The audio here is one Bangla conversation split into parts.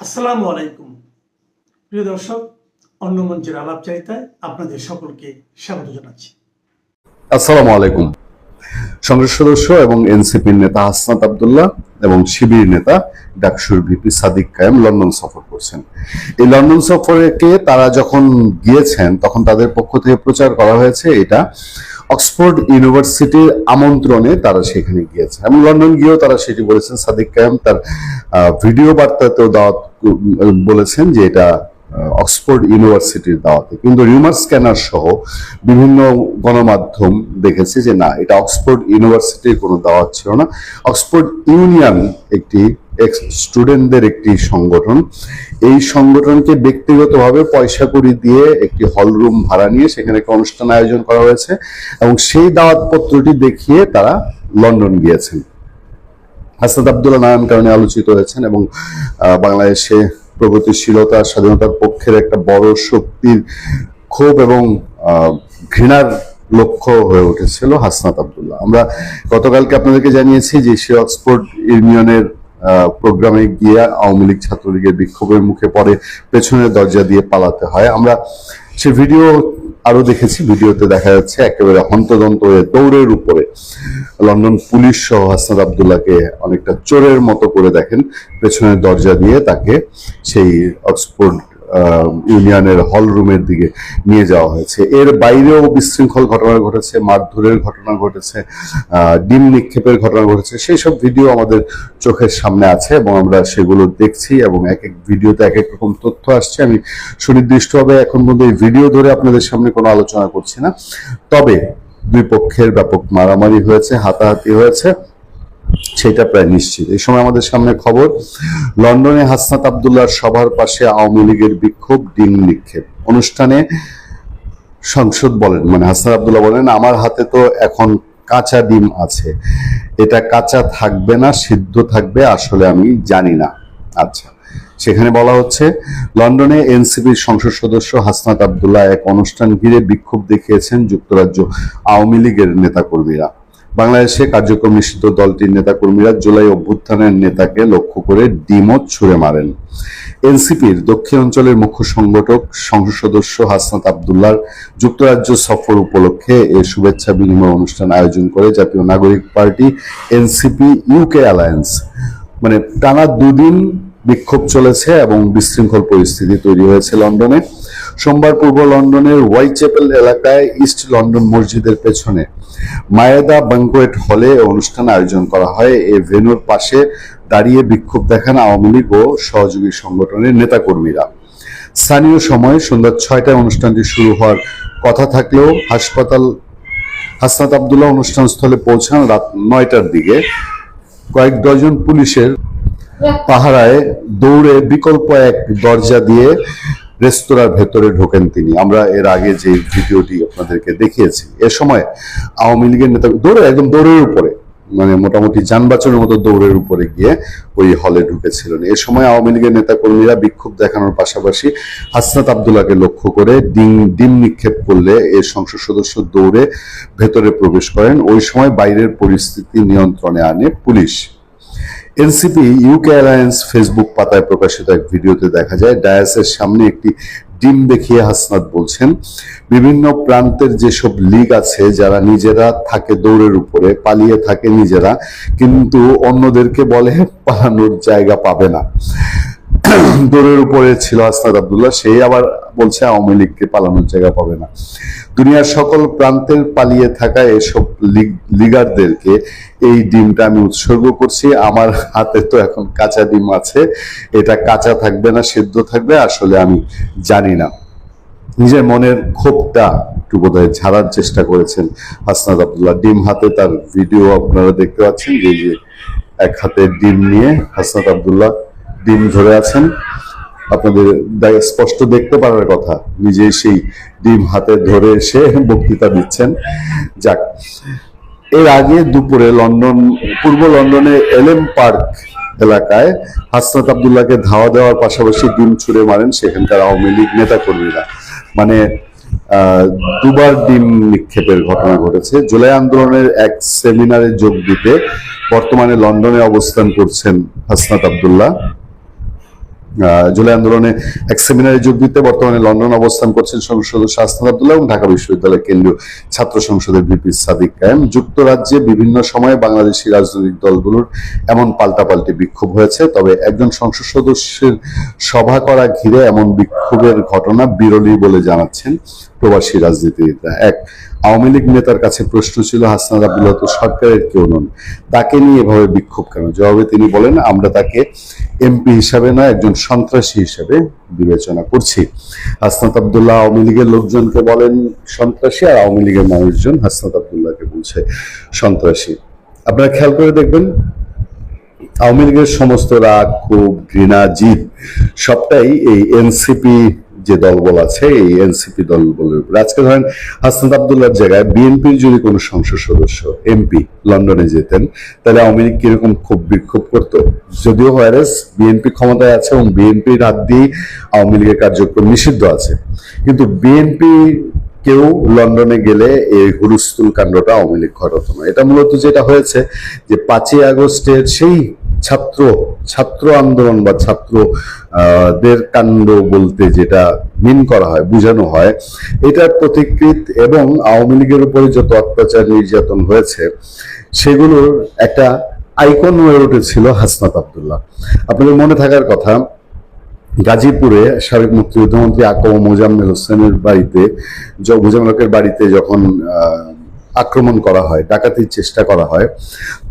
আসসালামু আলাইকুম প্রিয় দর্শক, অন্য মঞ্চের আলাপচারিতায় আপনাদের সকলকে স্বাগত জানাচ্ছি। আসসালামু আলাইকুম। সংসদ সদস্য এবং এনসিপির নেতা হাসনাত আব্দুল্লাহ এবং শিবির নেতা ডাকসুর ভিপি সাদিক কায়েম লন্ডন সফর করছেন। এই লন্ডন সফরকে তারা যখন গিয়েছেন তখন তাদের পক্ষ থেকে প্রচার করা হয়েছে এটা অক্সফোর্ড ইউনিভার্সিটির আমন্ত্রণে তারা সেখানে গিয়েছেন এবং লন্ডন গিয়েও তারা সেটি বলেছেন। সাদিক কায়েম তার ভিডিও বার্তাতেও দাওয়াত বলেছেন যে এটা অক্সফোর্ড ইউনিভার্সিটির দাওয়াতে, কিন্তু রিউমার স্ক্যানার সহ বিভিন্ন গণমাধ্যম দেখেছে যে না, এটা অক্সফোর্ড ইউনিভার্সিটির কোনো দাওয়াত ছিল না। অক্সফোর্ড ইউনিয়ন একটি স্টুডেন্টদের একটি সংগঠন, এই সংগঠনকে ব্যক্তিগতভাবে পয়সা কড়ি দিয়ে একটি হল রুম ভাড়া নিয়ে সেখানে একটা অনুষ্ঠান আয়োজন করা হয়েছে এবং সেই দাওয়াতপত্রটি দেখিয়ে তারা লন্ডন গিয়েছেন। হাসনাত আব্দুল্লাহ নানান কারণে আলোচিত হয়েছেন এবং বাংলাদেশে প্রগতিশীলতা স্বাধীনতার পক্ষের একটা বড় শক্তির ক্ষোভ এবং ঘৃণার লক্ষ্য হয়ে উঠেছিল হাসনাত আব্দুল্লাহ। আমরা গতকালকে আপনাদেরকে জানিয়েছি যে সে অক্সফোর্ড ইউনিয়নের প্রোগ্রামে গিয়ে আওয়ামী লীগ ছাত্রলীগের বিক্ষোভের মুখে পড়ে পেছনের দরজা দিয়ে পালাতে হয়। আমরা সে ভিডিও আরো দেখেছি, ভিডিওতে দেখা যাচ্ছে একেবারে হন্তদন্ত হয়ে দৌড়ের উপরে লন্ডন পুলিশ সহ হাসনাত আব্দুল্লাহকে অনেকটা চোরের মতো করে দেখেন পেছনের দরজা দিয়ে তাকে সেই অক্সফোর্ড ইউনিয়নের হল রুমের দিকে নিয়ে যাওয়া হয়েছে। এর বাইরেও বিশৃঙ্খল ঘটনা ঘটেছে, মারধরের ঘটনা ঘটেছে, ডিম নিক্ষেপের ঘটনা ঘটেছে। সেই সব ভিডিও আমাদের চোখের সামনে আছে এবং আমরা সেগুলো দেখছি এবং এক এক ভিডিওতে এক এক রকম তথ্য আসছে। আমি সুনির্দিষ্টভাবে এখন পর্যন্ত এই ভিডিও ধরে আপনাদের সামনে কোনো আলোচনা করছি না, তবে দুই পক্ষের ব্যাপক মারামারি হয়েছে, হাতাহাতি হয়েছে, সেটা প্রায় নিশ্চিত। এই সময় আমাদের সামনে খবর, লন্ডনে হাসনাত আব্দুল্লাহর সভার পাশে আওয়ামী লীগের বিক্ষোভ, ডিম নিক্ষেপ। অনুষ্ঠানে সংসদ বলেন, মানে হাসনাত আব্দুল্লাহ বলেন, আমার হাতে তো এখন কাঁচা ডিম আছে, এটা কাঁচা থাকবে না সিদ্ধ থাকবে আসলে আমি জানি না। আচ্ছা, সেখানে বলা হচ্ছে লন্ডনে এনসিপির সংসদ সদস্য হাসনাত আব্দুল্লাহ এক অনুষ্ঠান ঘিরে বিক্ষোভ দেখিয়েছেন যুক্তরাজ্য আওয়ামী লীগের নেতাকর্মীরা। বাংলাদেশে কার্যক্রম নিষিদ্ধ দলটির নেতাকর্মীরা জুলাই অভ্যুত্থানের নেতাকে লক্ষ্য করে ডিমও ছুড়ে মারেন। এনসিপির দক্ষিণ অঞ্চলের মুখ্য সংগঠক সংসদ সদস্য হাসনাত আব্দুল্লাহর যুক্তরাজ্য সফর উপলক্ষে এ শুভেচ্ছা বিনিময় অনুষ্ঠান আয়োজন করে জাতীয় নাগরিক পার্টি এনসিপি ইউকে অ্যালায়েন্স। মানে টানা দুদিন বিক্ষোভ চলেছে এবং বিশৃঙ্খল পরিস্থিতি তৈরি হয়েছে লন্ডনে। সোমবার পূর্ব লন্ডনের হোয়াইটচ্যাপেল এলাকায় ইস্ট লন্ডন মসজিদের পেছনে মায়েদা ব্যাংকোয়েট হলে অনুষ্ঠান আয়োজন করা হয়। এই ভেন্যুর পাশে দাঁড়িয়ে বিক্ষোভ দেখান আওয়ামী লীগ ও সহযোগী সংগঠনের নেতাকর্মীরা। স্থানীয় সময় সন্ধ্যা 6টায় অনুষ্ঠানটি শুরু হওয়ার কথা থাকলেও হাসনাত আব্দুল্লাহ অনুষ্ঠানস্থলে পৌঁছান রাত 9টার দিকে। কয়েক ডজন পুলিশের পাহারায় দৌড়ে বিকল্প এক দরজা দিয়ে রেস্তোরাঁর ভেতরে ঢোকেন তিনি। আমরা এর আগে যে ভিডিওটি আপনাদেরকে দেখিয়েছি, এ সময় আওয়ামী লীগের নেতা একদম দৌড়ের উপরে, মানে মোটামুটি যানবাচনের মতো দৌড়ের উপরে গিয়ে ওই হলে ঢুকেছিলেন। এ সময় আওয়ামী লীগের নেতা কর্মীরা বিক্ষোভ দেখানোর পাশাপাশি হাসনাত আব্দুল্লাহকে লক্ষ্য করে ডিম নিক্ষেপ করলে এ সংসদ সদস্য দৌড়ে ভেতরে প্রবেশ করেন। ওই সময় বাইরের পরিস্থিতি নিয়ন্ত্রণে আনে police. NCP UK alliance Facebook পাতায় প্রকাশিত এক ভিডিওতে দেখা যায় ডায়াসের সামনে একটি ডিম দেখিয়ে হাসনাত বলছেন, বিভিন্ন প্রান্তের যেসব লীগ আছে যারা নিজেরা থাকে দৌড়ের উপরে, পালিয়ে থাকে নিজেরা, কিন্তু অন্যদেরকে বলে পালানোর জায়গা পাবে না। দৌড়ের উপরে ছিল হাসনাত আব্দুল্লাহ, সেই আবার বলছে আওয়ামী লীগকে পালানোর জায়গা পাবে না। দুনিয়ার সকল প্রান্তের পালিয়ে থাকা এসব লিগারদেরকে এই ডিমটা আমি উৎসর্গ করছি। আমার হাতে তো এখন কাঁচা ডিম আছে, এটা কাঁচা থাকবে না সিদ্ধ থাকবে আসলে আমি জানি না। নিজের মনের ক্ষোভটা একটু বোধহয় ঝাড়ার চেষ্টা করেছেন হাসনাত আব্দুল্লাহ। ডিম হাতে তার ভিডিও আপনারা দেখতে পাচ্ছেন, যে এক হাতে ডিম নিয়ে হাসনাত আব্দুল্লাহ ডিম ধরে আছেন, আপনাদের স্পষ্ট দেখতে পারার কথা, নিজেই সেই ডিম হাতে ধরে এসে বক্তৃতা দিচ্ছেন। যাক, এর আগে দুপুরে পূর্ব লন্ডনে এলএম পার্ক এলাকায় হাসনাত আব্দুল্লাহকে ধাওয়া দেওয়ার পাশাপাশি ডিম ছুড়ে মারেন সেখানকার আওয়ামী লীগ নেতাকর্মীরা। মানে দুবার ডিম নিক্ষেপের ঘটনা ঘটেছে। জুলাই আন্দোলনের এক সেমিনারে যোগ দিতে বর্তমানে লন্ডনে অবস্থান করছেন হাসনাত আব্দুল্লাহ। জুলাই আন্দোলনে এক সেমিনারে যোগ দিতে বর্তমানে লন্ডন অবস্থান করছেন সংসদ সদস্য হাসনাত আব্দুল্লাহ এবং ঢাকা বিশ্ববিদ্যালয়ের কেন্দ্রীয় ছাত্র সংসদের ভিপি সাদিক কায়েম। যুক্তরাজ্যে বিভিন্ন সময়ে বাংলাদেশি রাজনৈতিক দলগুলোর এমন পাল্টাপাল্টি বিক্ষোভ হয়েছে, তবে একজন সংসদ সদস্যের সভা করা ঘিরে এমন বিক্ষোভের ঘটনা বিরলই বলে জানাচ্ছেন প্রবাসী রাজনীতিবিদরা। এক আওয়ামী লীগ নেতার কাছে প্রশ্ন ছিল, হাসনাত আব্দুল্লাহ তো সরকারের কেউ নন, তাকে নিয়ে এভাবে বিক্ষোভ কেন? জবাবে তিনি বলেন, আমরা তাকে এমপি হিসাবে না, একজন সন্ত্রাসী হিসাবে বিবেচনা করছি। হাসনাত আব্দুল্লাহ আওয়ামী লীগের লোকজনকে বলেন সন্ত্রাসী, আর আওয়ামী লীগের মানুষজন হাসনাত আব্দুল্লাহকে বলছে সন্ত্রাসী। আপনারা খেয়াল করে দেখবেন, আওয়ামী লীগের সমস্ত রাগ, ক্ষোভ, ঘৃণা, জিদ সবটাই এই এনসিপি যে দলবল আছে, এই এনসিপি দলবলের উপর। আজকে ধরেন হাসনাত আব্দুল্লাহর জায়গায় বিএনপির যদি কোনো সংসদ সদস্য এমপি লন্ডনে যেতেন, তাহলে আওয়ামী লীগ কিরকম ক্ষোভ বিক্ষোভ করতো? যদিও ভাইরাস বিএনপি ক্ষমতায় আছে এবং বিএনপির হাত দিয়ে আওয়ামী লীগের কার্যক্রম নিষিদ্ধ আছে, কিন্তু বিএনপি কেউ লন্ডনে গেলে এই হুলস্থুল কাণ্ডটা আওয়ামী লীগ ঘটাতো না। এটা মূলত যেটা হয়েছে যে 5ই আগস্টের সেই ছাত্র আন্দোলন বা দের কাণ্ড বলতে যেটা মিন করা হয়, বোঝানো হয়, এটার প্রতিকৃত এবং আওয়ামী লীগের উপরে যত অত্যাচার নির্যাতন হয়েছে সেগুলোর একটা আইকন হয়ে উঠেছিল হাসনাত আব্দুল্লাহ। আপনাদের মনে থাকার কথা, গাজীপুরে সাবেক মুক্তিযুদ্ধমন্ত্রী আকম মোজাম্মেল হোসেনের বাড়িতে, মোজাম্মেল হকের বাড়িতে যখন আক্রমণ করা হয়, ডাকাতির চেষ্টা করা হয়,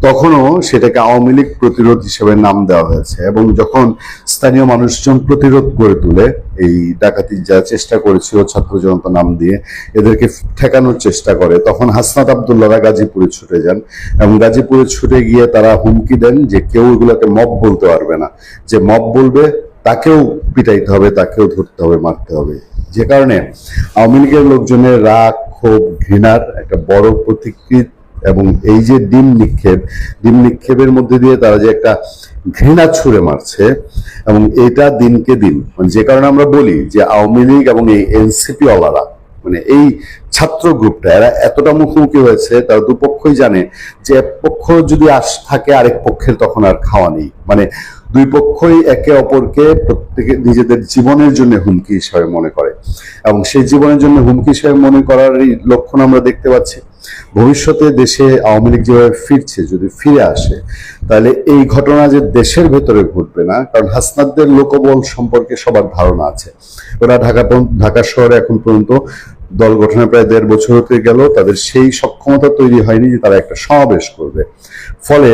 তখনও সেটাকে আওয়ামী লীগ প্রতিরোধ হিসেবে নাম দেওয়া হয়েছে। এবং যখন স্থানীয় মানুষজন প্রতিরোধ করে তুলে এই ডাকাতির যা চেষ্টা করেছিল ছাত্র জনতা নাম দিয়ে এদেরকে ঠেকানোর চেষ্টা করে, তখন হাসনাত আব্দুল্লাহরা গাজীপুরে ছুটে যান এবং গাজীপুরে ছুটে গিয়ে তারা হুমকি দেন যে কেউ এগুলোকে মব বলতে পারবে না, যে মব বলবে তাকেও পিটাইতে হবে, তাকেও ধরতে হবে, মারতে হবে। যে কারণে আওয়ামী লীগের লোকজনের রাগ, ক্ষোভ, ঘৃণার একটা বড় প্রতিকৃত এবং এই যে ডিম নিক্ষেপের মধ্যে দিয়ে তারা যে একটা ঘৃণা ছুঁড়ে মারছে, এবং এটা দিনকে দিন, যে কারণে আমরা বলি যে আওয়ামী লীগ এবং এই এনসিপি ওয়ালারা, মানে এই ছাত্র গ্রুপটা, এরা এতটা মুখোমুখি হয়েছে, তারা দুপক্ষই জানে যে এক পক্ষ যদি থাকে আরেক পক্ষের তখন আর খাওয়া নেই। মানে দুই পক্ষই একে অপরকে প্রত্যেকে নিজেদের জীবনের জন্য হুমকি হিসাবে মনে করে, এবং সেই জীবনের জন্য হুমকি হিসাবে মনে করারই লক্ষণ আমরা দেখতে পাচ্ছি। ভবিষ্যতে দেশে আওয়ামী লীগ যেভাবে ফিরছে, যদি ফিরে আসে, তাহলে এই ঘটনা যে দেশের ভেতরে ঘটবে না, কারণ হাসনাতদের লোকবল সম্পর্কে সবার ধারণা আছে। ওরা ঢাকা শহরে এখন পর্যন্ত দল গঠনে প্রায় 1.5 বছর হতে গেল, তাদের সেই সক্ষমতা তৈরি হয়নি যে তারা একটা সমাবেশ করবে। ফলে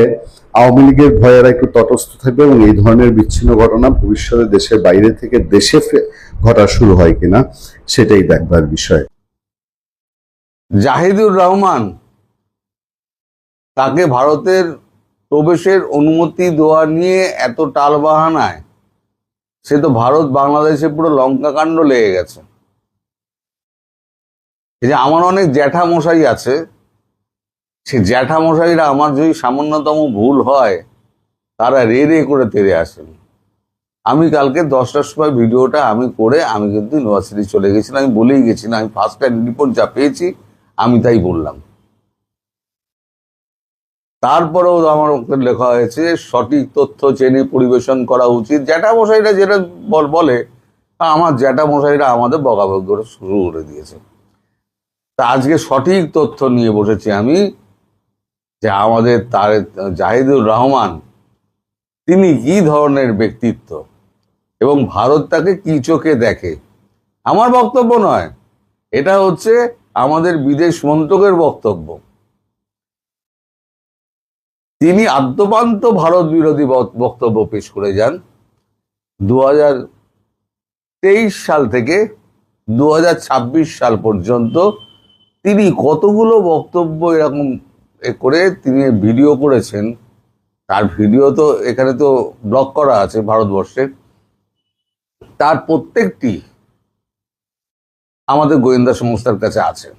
আওয়ামী লীগের ভয়েরা একটু তটস্থ থাকবে এবং এই ধরনের বিচ্ছিন্ন ঘটনা ভবিষ্যতে দেশের বাইরে থেকে দেশে ঘটা শুরু হয় কিনা সেটাই দেখবার বিষয়। জাহিদুর রহমান, তাকে ভারতের প্রবেশের অনুমতি দেওয়া নিয়ে এত টালবাহানায় সে তো ভারত বাংলাদেশে পুরো লঙ্কা কাণ্ড লেগে গেছে। এই যে আমার অনেক জ্যাঠামশাই আছে, সে জ্যাঠামশাইরা আমার যদি সামান্যতম ভুল হয় তারা রে করে তেড়ে আসেন। আমি কালকে 10টার সময় ভিডিওটা আমি কিন্তু ইউনিভার্সিটি চলে গেছিলাম। আমি বলেই গেছিলাম, আমি ফার্স্ট টাইম রিপোর্ট যা পেয়েছি আমি তাই বললাম। তারপরেও আমার লেখা হয়েছে সঠিক তথ্য জেনে পরিবেশন করা উচিত। জ্যাঠামশাইরা যেটা বলে, আমার জ্যাঠামশাইরা আমাদের বকাবকি করে শুরু করে দিয়েছে। তা আজকে সঠিক তথ্য নিয়ে বসেছি আমি, যে আমাদের জাহিদুর রহমান তিনি কি ধরনের ব্যক্তিত্ব এবং ভারত তাকে কি চোখে দেখে। আমার বক্তব্য নয়, এটা হচ্ছে আমাদের বিদেশ মন্ত্রকের বক্তব্য। তিনি আদ্যপান্ত ভারত বিরোধী বক্তব্য পেশ করে যান। 2023 সাল থেকে 2026 সাল পর্যন্ত তিনি কতগুলো বক্তব্য এরকম করে তিনি ভিডিও করেছেন। তার ভিডিও তো এখানে তো ব্লক করা আছে ভারতবর্ষে, তার প্রত্যেকটি আমাদের গোয়েন্দা সংস্থার কাছে আছে।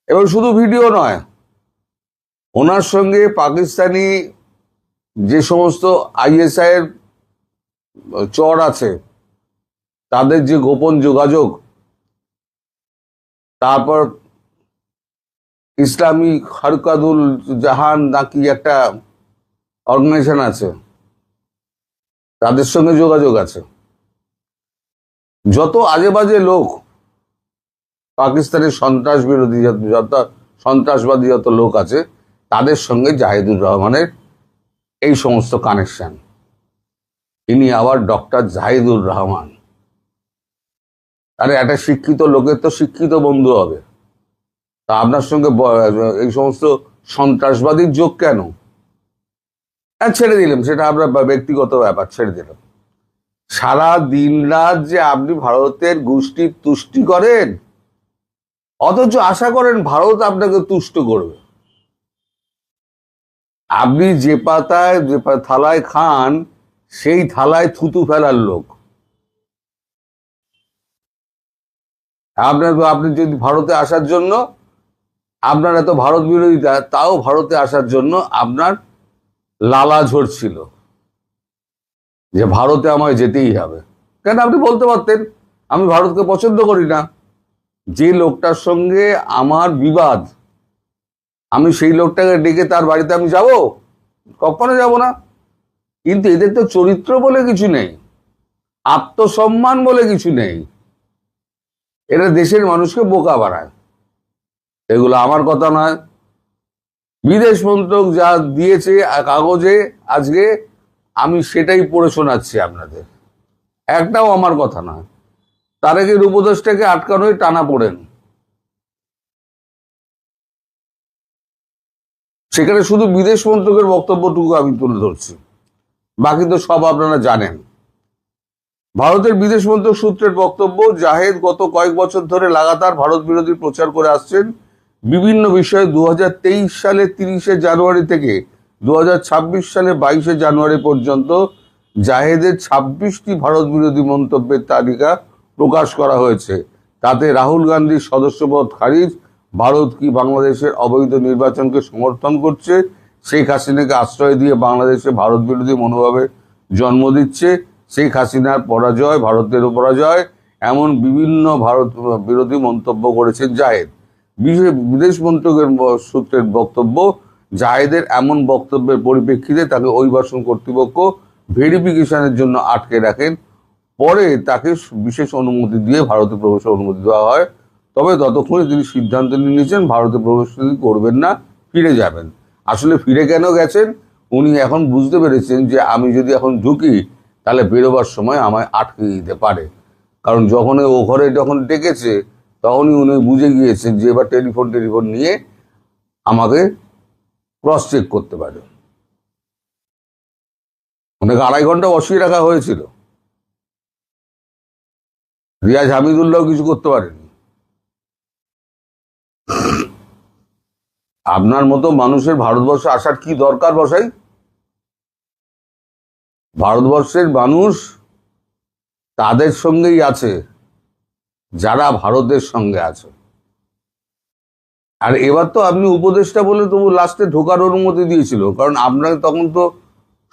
এবং শুধু ভিডিও নয়, ওনার সঙ্গে পাকিস্তানি যে সমস্ত ISI এর চর আছে তাদের যে গোপন যোগাযোগ, তারপর ইসলামী হারকাতুল জাহান নাকি একটা অর্গানাইজেশন আছে, তাদের সঙ্গে যোগাযোগ আছে। যত আজে বাজে লোক, পাকিস্তানের সন্ত্রাস বিরোধী যত সন্ত্রাসবাদী যত লোক আছে, তাদের সঙ্গে জাহিদুর রহমানের এই সমস্ত কানেকশন। ইনি আবার ডক্টর জাহিদুর রহমান। আরে একটা শিক্ষিত লোকের তো শিক্ষিত বন্ধু হবে, তা আপনার সঙ্গে এই সমস্ত সন্ত্রাসবাদীর যোগ কেন? হ্যাঁ, ছেড়ে দিলাম, সেটা আপনার ব্যক্তিগত ব্যাপার, ছেড়ে দিলাম। সারা দিন রাত যে আপনি ভারতের গোষ্ঠীর তুষ্টি করেন, অথচ আশা করেন ভারত আপনাকে তুষ্ট করবে। আপনি যে পাতায় যে থালায় খান, সেই থালায় থুতু ফেলার লোক। আপনি যদি ভারতে আসার জন্য, আপনার এত ভারত বিরোধিতা, তাও ভারতে আসার জন্য আপনার লালা ঝরছিল যে ভারতে আমায় যেতেই হবে। কেন? আপনি বলতে পারতেন আমি ভারতকে পছন্দ করি না, যে লোকটার সঙ্গে আমার বিবাদ, আমি সেই লোকটাকে ডেকে তার বাড়িতে আমি যাব? কখনো যাব না। কিন্তু এদের তো চরিত্র বলে কিছু নেই, আত্মসম্মান বলে কিছু নেই। এরা দেশের মানুষকে বোকা বানায়। এগুলো আমার কথা নয়, বিদেশ মন্ত্রক যা দিয়েছে কাগজে আজকে, আমি সেটাই পড়ে শোনাচ্ছি আপনাদের, একটাও আমার কথা নয়। তারেকের উপদেশটাকে আটকানোই টানা পড়েন। সেখানে শুধু বিদেশ মন্ত্রকের বক্তব্যটুকু আমি তুলে ধরছি, বাকি তো সব আপনারা জানেন। ভারতের বিদেশ মন্ত্রক সূত্রের বক্তব্য, জাহেদ গত কয়েক বছর ধরে লাগাতার ভারত বিরোধী প্রচার করে আসছেন। বিভিন্ন বিষয়ে 2023 সালে 30শে জানুয়ারি থেকে 2026 সালে 22শে জানুয়ারি পর্যন্ত জাহেদের 26টি ভারত বিরোধী মন্তব্যের তালিকা প্রকাশ করা হয়েছে। তাতে রাহুল গান্ধীর সদস্যপদ খারিজ, ভারত কি বাংলাদেশের অবৈধ নির্বাচনকে সমর্থন করছে, শেখ হাসিনাকে আশ্রয় দিয়ে বাংলাদেশে ভারত বিরোধী মনোভাবের জন্ম দিচ্ছে, শেখ হাসিনার পরাজয় ভারতের পরাজয়, এমন বিভিন্ন ভারত বিরোধী মন্তব্য করেছেন জাহেদ। বিদেশ মন্ত্রকের সূত্রের বক্তব্য, জাহেদের এমন বক্তব্যের পরিপ্রেক্ষিতে তাকে অভিবাসন কর্তৃপক্ষ ভেরিফিকেশনের জন্য আটকে রাখেন। পরে তাকে বিশেষ অনুমতি দিয়ে ভারতে প্রবেশের অনুমতি দেওয়া হয়। তবে ততক্ষণে তিনি সিদ্ধান্ত নিয়ে নিয়েছেন ভারতে প্রবেশ করবেন না, ফিরে যাবেন। আসলে ফিরে কেন গেছেন? উনি এখন বুঝতে পেরেছেন যে আমি যদি এখন ঢুকি তাহলে বেরোবার সময় আমায় আটকে দিতে পারে। কারণ যখন ও ঘরে যখন ডেকেছে, তখনই উনি বুঝে গিয়েছেন যে এবার টেলিফোন নিয়ে আমাকে ক্রস চেক করতে পারে। ওনাকে 2.5 ঘন্টা বসিয়ে রাখা হয়েছিল। রিয়াজ হামিদুল্লাহ কিছু করতে পারেনি। আপনার মতো মানুষের ভারতবর্ষে আসার কি দরকার বসাই? ভারতবর্ষের মানুষ তাদের সঙ্গেই আছে যারা ভারতের সঙ্গে আছে। আর এবার তো আপনি উপদেষ্টা বলে তবু লাস্টে ঢোকার অনুমতি দিয়েছিল, কারণ আপনাকে তখন তো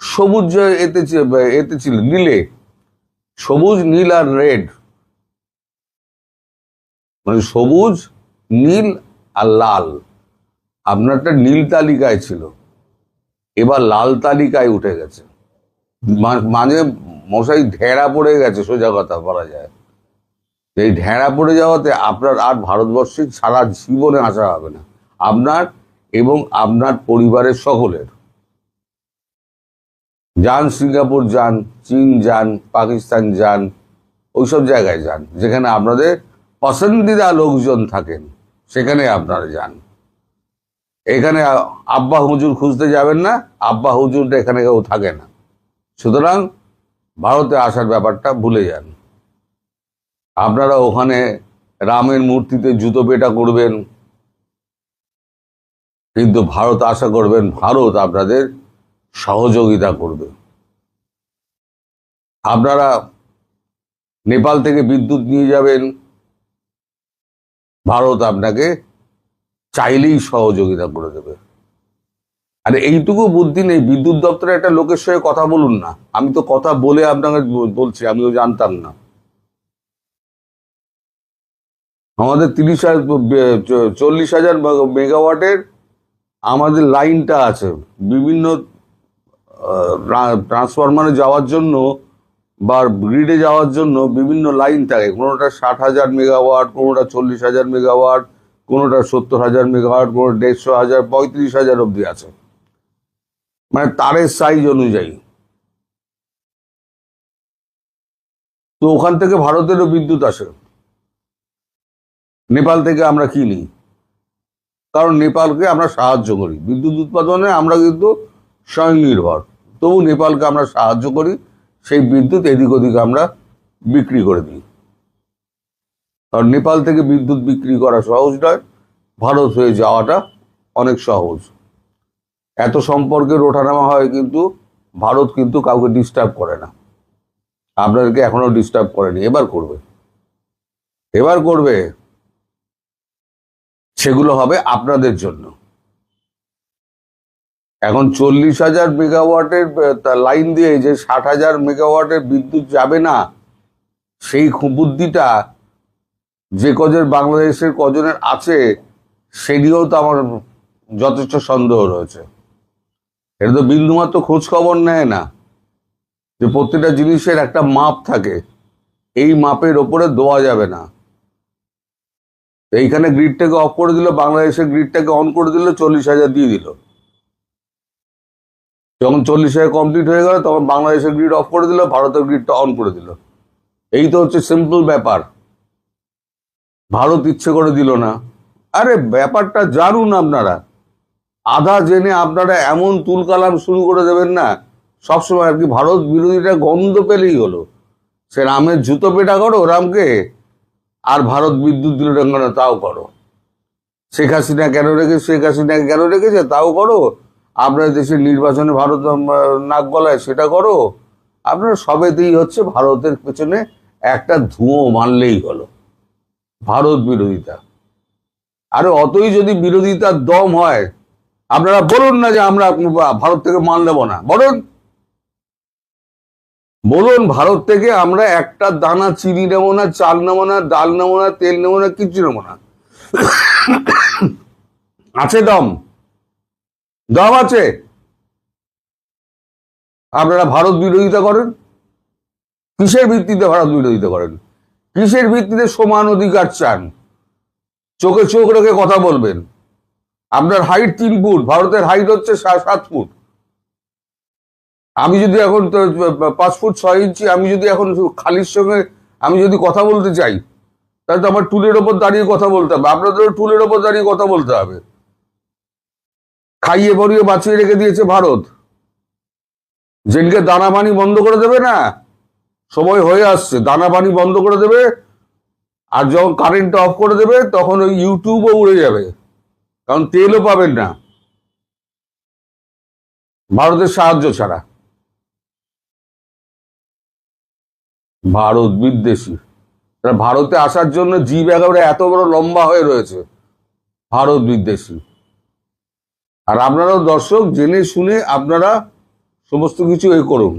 সবুজ এতে ছিল, নীলে, সবুজ নীল আর রেড, মানে সবুজ নীল আর লাল। আপনারটা নীল তালিকায় ছিল, এবার লাল তালিকায় উঠে গেছে। মানে মশাই ঢেড়া পড়ে গেছে, সোজা কথা বলা যায়। এই ঢেড়া পড়ে যাওয়াতে আপনার আর ভারতবর্ষে সারা জীবনে আসা হবে না, আপনার এবং আপনার পরিবারের সকলের। যান সিঙ্গাপুর যান, চীন যান, পাকিস্তান যান, ওইসব জায়গায় যান যেখানে আপনাদের পছন্দিদা লোকজন থাকেন, সেখানে আপনারা যান। এখানে আব্বা হুজুর খুঁজতে যাবেন না, আব্বা হুজুরটা এখানে কেউ থাকে না। সুতরাং ভারতে আসার ব্যাপারটা ভুলে যান। আপনারা ওখানে রামের মূর্তিতে জুতো পেটা করবেন, কিন্তু ভারত আশা করবেন ভারত আপনাদের সহযোগিতা করবে। আপনারা নেপাল থেকে বিদ্যুৎ নিয়ে যাবেন, ভারত আপনাকে চাইলেই সহযোগিতা করে দেবে। আর এইটুকু বুদ্ধি নেই, বিদ্যুৎ দপ্তরে একটা লোকের সঙ্গে কথা বলুন না। আমি তো কথা বলে আপনাকে বলছি, আমিও জানতাম না। আমাদের 40,000 মেগাওয়াটের আমাদের লাইনটা আছে, বিভিন্ন ট্রান্সফরমারে যাওয়ার জন্য বা গ্রিডে যাওয়ার জন্য বিভিন্ন লাইন থাকে, কোনোটা 60,000 মেগাওয়াট, কোনোটা 40,000 মেগাওয়াট, কোনোটা 70,000 মেগাওয়াট, কোনো 150,000, 35,000 অব্দি আছে, মানে তারের সাইজ অনুযায়ী। তো ওখান থেকে ভারতেরও বিদ্যুৎ আসে, নেপাল থেকে আমরা কিনি, কারণ নেপালকে আমরা সাহায্য করি বিদ্যুৎ উৎপাদনে, আমরা কিন্তু স্বয়ংনির্ভর, তবু নেপালকে আমরা সাহায্য করি, সেই বিদ্যুৎ এদিক ওদিক আমরা বিক্রি করে দিই। কারণ নেপাল থেকে বিদ্যুৎ বিক্রি করা সহজ নয়, ভারত হয়ে যাওয়াটা অনেক সহজ। এত সম্পর্কের ওঠানামা হয়, কিন্তু ভারত কিন্তু কাউকে ডিস্টার্ব করে না, আপনাদেরকে এখনো ডিস্টার্ব করেনি, এবার করবে, এবার করবে। সেগুলো হবে আপনাদের জন্য। এখন 40,000 মেগাওয়াটের লাইন দিয়ে যে 60,000 মেগাওয়াটের বিদ্যুৎ যাবে না, সেই বুদ্ধিটা যে কজনের বাংলাদেশের কজনের আছে, সেটিও তো আমার যথেষ্ট সন্দেহ রয়েছে। এটা তো বিন্দুমাত্র খোঁজ খবর নেয় না যে প্রত্যেকটা জিনিসের একটা মাপ থাকে, এই মাপের ওপরে দেওয়া যাবে না। এইখানে গ্রিডটাকে অফ করে দিল, বাংলাদেশের গ্রিডটাকে অন করে দিল, 40,000 দিয়ে দিল। যখন 40,000 কমপ্লিট হয়ে গেল, তখন বাংলাদেশের গ্রিড অফ করে দিল, ভারতের গ্রিডটা অন করে দিল। এই তো হচ্ছে সিম্পল ব্যাপার। ভারত ইচ্ছে করে দিল না। আরে ব্যাপারটা জানুন আপনারা, আধা জেনে আপনারা এমন তুলকালাম শুরু করে দেবেন না সবসময় আর কি। ভারত বিরোধীটা গন্ধ পেলেই হলো, সে রামের জুতো পেটা করো রামকে, আর ভারত বিদ্যুৎ দিল না তাও করো। শেখ হাসিনা কেন রেখেছে, শেখ হাসিনাকে কেন রেখেছে তাও করো। আপনার দেশের নির্বাচনে ভারত নাক গলায় সেটা করো। আপনার সবেতেই হচ্ছে ভারতের পেছনে একটা ধুঁয়ো মারলেই হলো, ভারত বিরোধিতা। আরে অতই যদি বিরোধিতার দম হয়, আপনারা বলুন না যে আমরা ভারত থেকে মাল নেব না, বলুন, বলুন ভারত থেকে আমরা একটা দানা চিনি নেব না, চাল নেব না, ডাল নেব না, তেল নেব না, কিচ্ছু নেব না। আছে দম, দম আছে। আপনারা ভারত বিরোধিতা করেন, কিসের ভিত্তিতে ভারত বিরোধিতা করেন? কিসের ভিত্তিতে সমান অধিকার চান? চোখে চোখ রেখে কথা বলবেন। আপনার হাইট 3 ফুট, ভারতের হাইট হচ্ছে 7 ফুট। আমি যদি এখন 5 ফুট 6 ইঞ্চি, আমি যদি এখন খালির সঙ্গে আমি যদি কথা বলতে চাই, তাহলে তো আমার টুলের ওপর দাঁড়িয়ে কথা বলতে হবে, আপনাদেরও টুলের ওপর দাঁড়িয়ে কথা বলতে হবে। খাইয়ে পরিয়ে বাঁচিয়ে রেখে দিয়েছে ভারত। যেদিকে দানা পানি বন্ধ করে দেবে না, সময় হয়ে আসছে, দানা পানি বন্ধ করে দেবে, আর যখন কারেন্ট অফ করে দেবে, তখন ওই ইউটিউবও উড়ে যাবে, কারণ তেলও পাবেন না ভারতের সাহায্য ছাড়া। ভারত বিদ্বেষী, ভারতে আসার জন্য জিভ একেবারে এত বড় লম্বা হয়ে রয়েছে, ভারত বিদ্বেষী। আর আপনারাও দর্শক জেনে শুনে আপনারা সমস্ত কিছু এ করুন,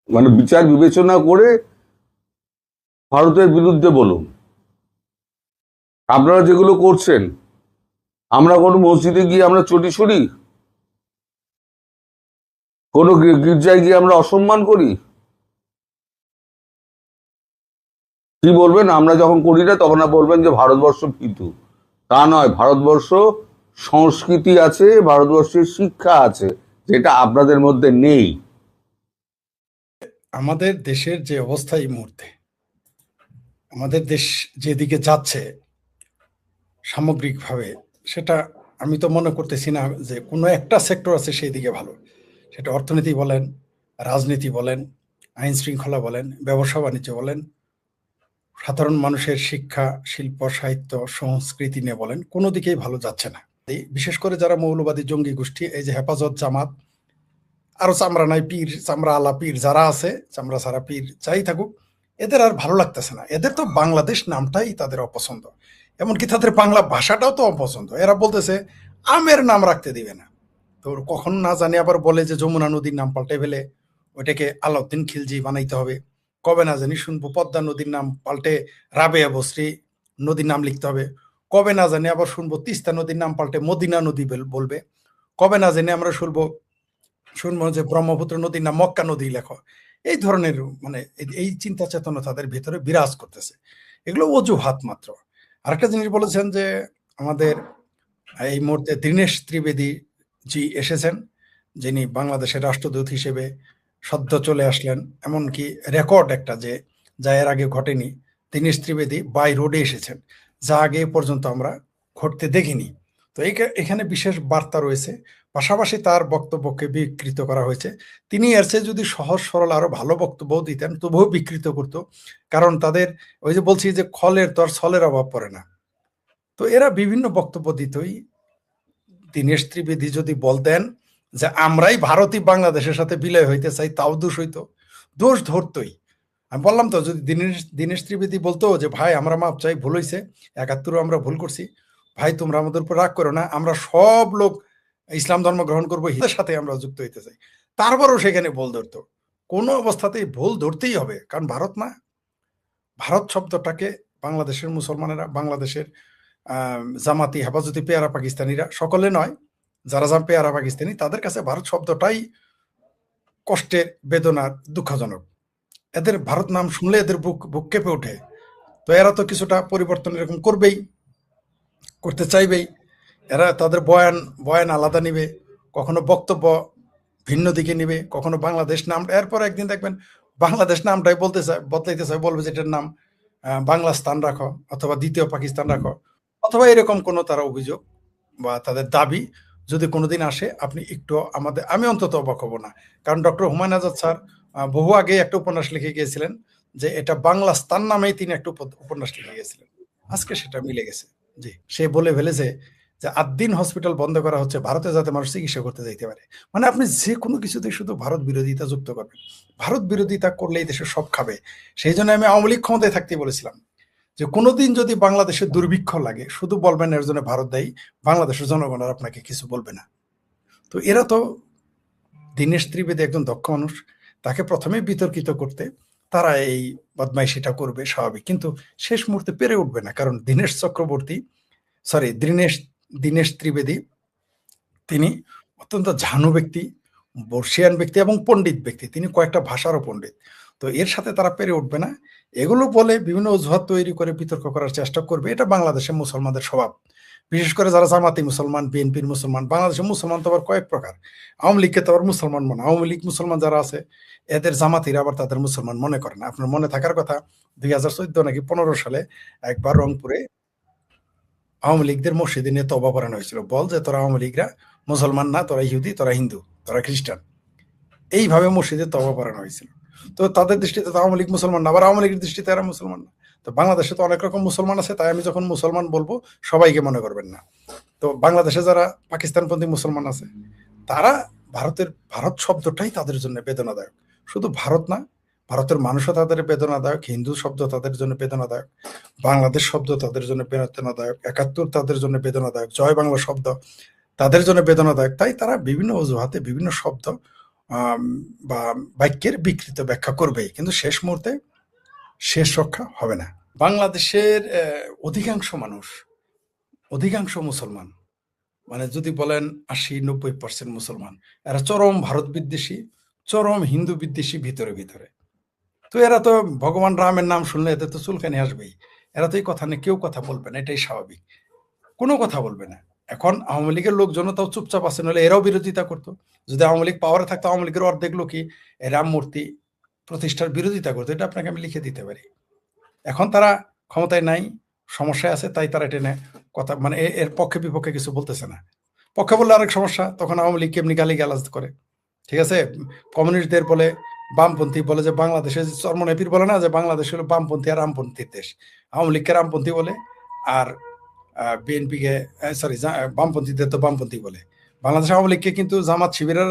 মানে বিচার বিবেচনা করে ভারতের বিরুদ্ধে বলুন। আপনারা যেগুলো করছেন, আমরা কোনো মসজিদে গিয়ে আমরা চটি ছুড়ি, কোনো গির্জায় গিয়ে আমরা অসম্মান করি? কি বলবেন? আমরা যখন করি না তখন বলবেন যে ভারতবর্ষ ভীতু। তা নয়, ভারতবর্ষ সংস্কৃতি আছে, ভারতবর্ষের শিক্ষা আছে, যেটা আপনাদের মধ্যে নেই। আমাদের দেশের যে অবস্থা এই মুহূর্তে, আমাদের দেশ যেদিকে যাচ্ছে সামগ্রিকভাবে, সেটা আমি তো মনে করতেছি না যে কোনো একটা সেক্টর আছে সেই দিকে ভালো। সেটা অর্থনীতি বলেন, রাজনীতি বলেন, আইন শৃঙ্খলা বলেন, ব্যবসা বাণিজ্য বলেন, সাধারণ মানুষের শিক্ষা, শিল্প, সাহিত্য, সংস্কৃতি নিয়ে বলেন, কোনো দিকেই ভালো যাচ্ছে না। বিশেষ করে যারা মৌলবাদী জঙ্গি গোষ্ঠী, এই যে হেফাজত, জামাত, আরো চামড়া নাই পীর, চামড়া আলা পীর যারা আছে, চামড়া ছাড়া পীর যাই থাকুক, এদের আর ভালো লাগতেছে না। এদের তো বাংলাদেশ নামটাই তাদের অপছন্দ, এমনকি তাদের বাংলা ভাষাটাও তো অপছন্দ। এরা বলতেছে আমের নাম রাখতে দিবে না। তো কখন না জানি আবার বলে যে যমুনা নদীর নাম পাল্টে ফেলে ওইটাকে আলাউদ্দিন খিলজি বানাইতে হবে। কবে না জানি শুনবো পদ্মা নদীর নাম পাল্টে রাবেয়া বসরি নদীর নাম লিখতে হবে। কবে না জানি আবার শুনবো তিস্তা নদীর নাম পাল্টে মদিনা নদী বলবে। কবে না জানি আমরা শুনবো শুনবো যে ব্রহ্মপুত্র নদী না মক্কা নদী লেখো, এই ধরনের মানে এই চিন্তা চেতনা তাদের ভিতরে বিরাজ করতেছে। এগুলো অজুহাত মাত্র। আরেকটা জিনিস বলেছেন যে আমাদের এই মুহূর্তে দীনেশ ত্রিবেদী জি এসেছেন, যিনি বাংলাদেশের রাষ্ট্রদূত হিসেবে সদ্য চলে আসলেন, এমনকি রেকর্ড একটা যে যা এর আগে ঘটেনি, দীনেশ ত্রিবেদী বাই রোডে এসেছেন, যা আগে এ পর্যন্ত আমরা ঘটতে দেখিনি। তো এখানে বিশেষ বার্তা রয়েছে। পাশাপাশি তার বক্তব্যকে বিকৃত করা হয়েছে। তিনি এর চেয়ে যদি সহজ সরল আরো ভালো বক্তব্য দিতেন তবুও বিকৃত করতো, কারণ তাদের ওই যে বলছি যে খলের তো আর ছলের অভাব পড়ে না। তো এরা বিভিন্ন বক্তব্য দিতই। দীনেশ ত্রিবেদী যদি বলতেন যে আমরাই ভারতই বাংলাদেশের সাথে বিলয় হইতে চাই, তাও দোষ হইতো, দোষ ধরতই। আমি বললাম তো, যদি দীনেশ ত্রিবেদী বলতো যে ভাই আমরা মাপ চাই, ভুল হয়েছে, ৭১ আমরা ভুল করছি, ভাই তোমরা আমাদের উপর রাগ করো না, আমরা সব লোক ইসলাম ধর্ম গ্রহণ করবো, হিন্দুদের সাথে আমরা যুক্ত হইতে চাই, তারপরও সেখানে ভুল ধরতো। কোনো অবস্থাতেই ভুল ধরতেই হবে, কারণ ভারত না, ভারত শব্দটাকে বাংলাদেশের মুসলমানেরা, বাংলাদেশের জামাতি হেফাজতি পেয়ারা পাকিস্তানিরা, সকলে নয়, যারা পেয়ারা পাকিস্তানি, তাদের কাছে ভারত শব্দটাই কষ্টের, বেদনার, দুঃখজনক। এদের ভারত নাম শুনলে এদের বুক বুক কেঁপে ওঠে। তো এরা তো কিছুটা পরিবর্তন এরকম করবেই, করতে চাইবেই। এরা তাদের বয়ান বয়ান আলাদা নিবে, কখনো বক্তব্য ভিন্ন দিকে নিবে, কখনো বাংলাদেশ নাম, এরপর একদিন দেখবেন বাংলাদেশ নামটাই বলতে চায়, বদলাইতে চায়, বলবে যে এটার নাম বাংলাস্তান রাখো, অথবা দ্বিতীয় পাকিস্তান রাখো, অথবা এরকম কোনো তারা অভিযোগ বা তাদের দাবি যদি কোনোদিন আসে, আপনি একটু আমাদের, আমি অন্তত অবাক হব না। কারণ ডক্টর হুমায়ুন আজাদ স্যার বহু আগে একটা উপন্যাস লিখে গিয়েছিলেন যে এটা বাংলাস্তান নামেই তিনি একটা উপন্যাস লিখে গিয়েছিলেন। আজকে সেটা মিলে গেছে। জি, সে বলে ফেলেছে যে আদ্দিন হসপিটাল বন্ধ করা হচ্ছে ভারতে যাতে মানুষ চিকিৎসা করতে যাইতে পারে। মানে আপনি যে কোনো কিছুতে শুধু ভারত বিরোধিতা যুক্ত করবেন, ভারত বিরোধিতা করলেই দেশে সব খাবে। সেই জন্য আমি আওয়ামী লীগ ক্ষমতায় থাকতে বলেছিলাম যে কোনোদিন যদি বাংলাদেশে দুর্ভিক্ষ লাগে, শুধু বলবেন এর জন্য ভারত দায়ী, বাংলাদেশের জনগণ আর আপনাকে কিছু বলবে না। তো এরা তো, দীনেশ ত্রিবেদী একজন দক্ষ মানুষ, তাকে প্রথমেই বিতর্কিত করতে তারা এই বদমাইশিটা করবে, স্বাভাবিক। কিন্তু শেষ মুহূর্তে পেরে উঠবে না, কারণ দীনেশ ত্রিবেদী তিনি অত্যন্ত ঝানু ব্যক্তি, বর্ষিয়ান ব্যক্তি এবং পণ্ডিত ব্যক্তি, তিনি কয়েকটা ভাষারও পণ্ডিত। তো এর সাথে তারা পেরে উঠবে না। এগুলো বলে বিভিন্ন অজুহাত তৈরি করে বিতর্ক করার চেষ্টা করবে। এটা বাংলাদেশের মুসলমানদের স্বভাব, বিশেষ করে যারা জামাতি মুসলমান, বিএনপির মুসলমান। বাংলাদেশের মুসলমান তো আবার কয়েক প্রকার, আওয়ামী লীগকে তো আবার মুসলমান মনে, আওয়ামী লীগ মুসলমান যারা আছে এদের জামাতিরা আবার তাদের মুসলমান মনে করে না। আপনার মনে থাকার কথা 2014 নাকি 15 সালে একবার রংপুরে আওয়ামী লীগদের মসজিদে নিয়ে তওবা পড়ানো হয়েছিল, বল যে তোরা আওয়ামী লীগরা মুসলমান না, তোরা ইহুদি, তোরা হিন্দু, তোরা খ্রিস্টান, এইভাবে মসজিদে তওবা পড়ানো হয়েছিল। তো তাদের দৃষ্টিতে তো আওয়ামী লীগ মুসলমান না, আবার আওয়ামী লীগের দৃষ্টিতে এরা মুসলমান না। তো বাংলাদেশে তো অনেক রকম মুসলমান আছে, তাই আমি যখন মুসলমান বলবো সবাইকে মনে করবেন না। তো বাংলাদেশে যারা পাকিস্তানপন্থী মুসলমান আছে, তারা ভারত শব্দটাই তাদের জন্য বেদনাদায়ক। শুধু ভারত না, ভারতের মানুষও তাদের বেদনাদায়ক, হিন্দু শব্দ তাদের জন্য বেদনাদায়ক, বাংলাদেশ শব্দ তাদের জন্য বেদনাদায়ক, ৭১ তাদের জন্য বেদনাদায়ক, জয় বাংলা শব্দ তাদের জন্য বেদনাদায়ক। তাই তারা বিভিন্ন অজুহাতে বিভিন্ন শব্দ বা বাক্যের বিকৃত ব্যাখ্যা করবেই, কিন্তু শেষ মুহূর্তে শেষ রক্ষা হবে না। বাংলাদেশের অধিকাংশ মুসলমান, মানে যদি বলেন ৮০-৯০% মুসলমান, এরা চরম ভারত বিদ্বেষী, চরম হিন্দু বিদ্বেষী ভিতরে ভিতরে। তো এরা তো ভগবান রামের নাম শুনলে এদের তো চুলকানি আসবেই। এরা তো এই কথা নিয়ে কেউ কথা বলবে না, এটাই স্বাভাবিক, কোনো কথা বলবে না। এখন আওয়ামী লীগের লোকজন তাও চুপচাপ আছে, নাহলে এরাও বিরোধিতা করতো। যদি আওয়ামী লীগ পাওয়ারে থাকতো, আওয়ামী লীগের অর্ধেক লোকই রাম মূর্তি প্রতিষ্ঠার বিরোধিতা করতো, এটা আপনাকে আমি লিখে দিতে পারি। এখন তারা ক্ষমতায় নাই, সমস্যায় আছে, তাই তারা এটা নিয়ে কথা, মানে এর পক্ষে বিপক্ষে কিছু বলতেছে না। পক্ষে বললে আরেক সমস্যা, তখন আওয়ামী লীগ এমনি গালিগালাজ করে, ঠিক আছে। কমিউনিস্টদের বলে, বামপন্থী বলে যে বাংলাদেশে, চরমনাইপির বলে না যে বাংলাদেশ হলো বামপন্থী আর রামপন্থীর দেশ, আওয়ামী লীগকে রামপন্থী বলে, আর বিএনপিকে, সরি, বামপন্থীদের তো বামপন্থী বলে। বাংলাদেশ আওয়ামী লীগকে কিন্তু জামাত শিবিরের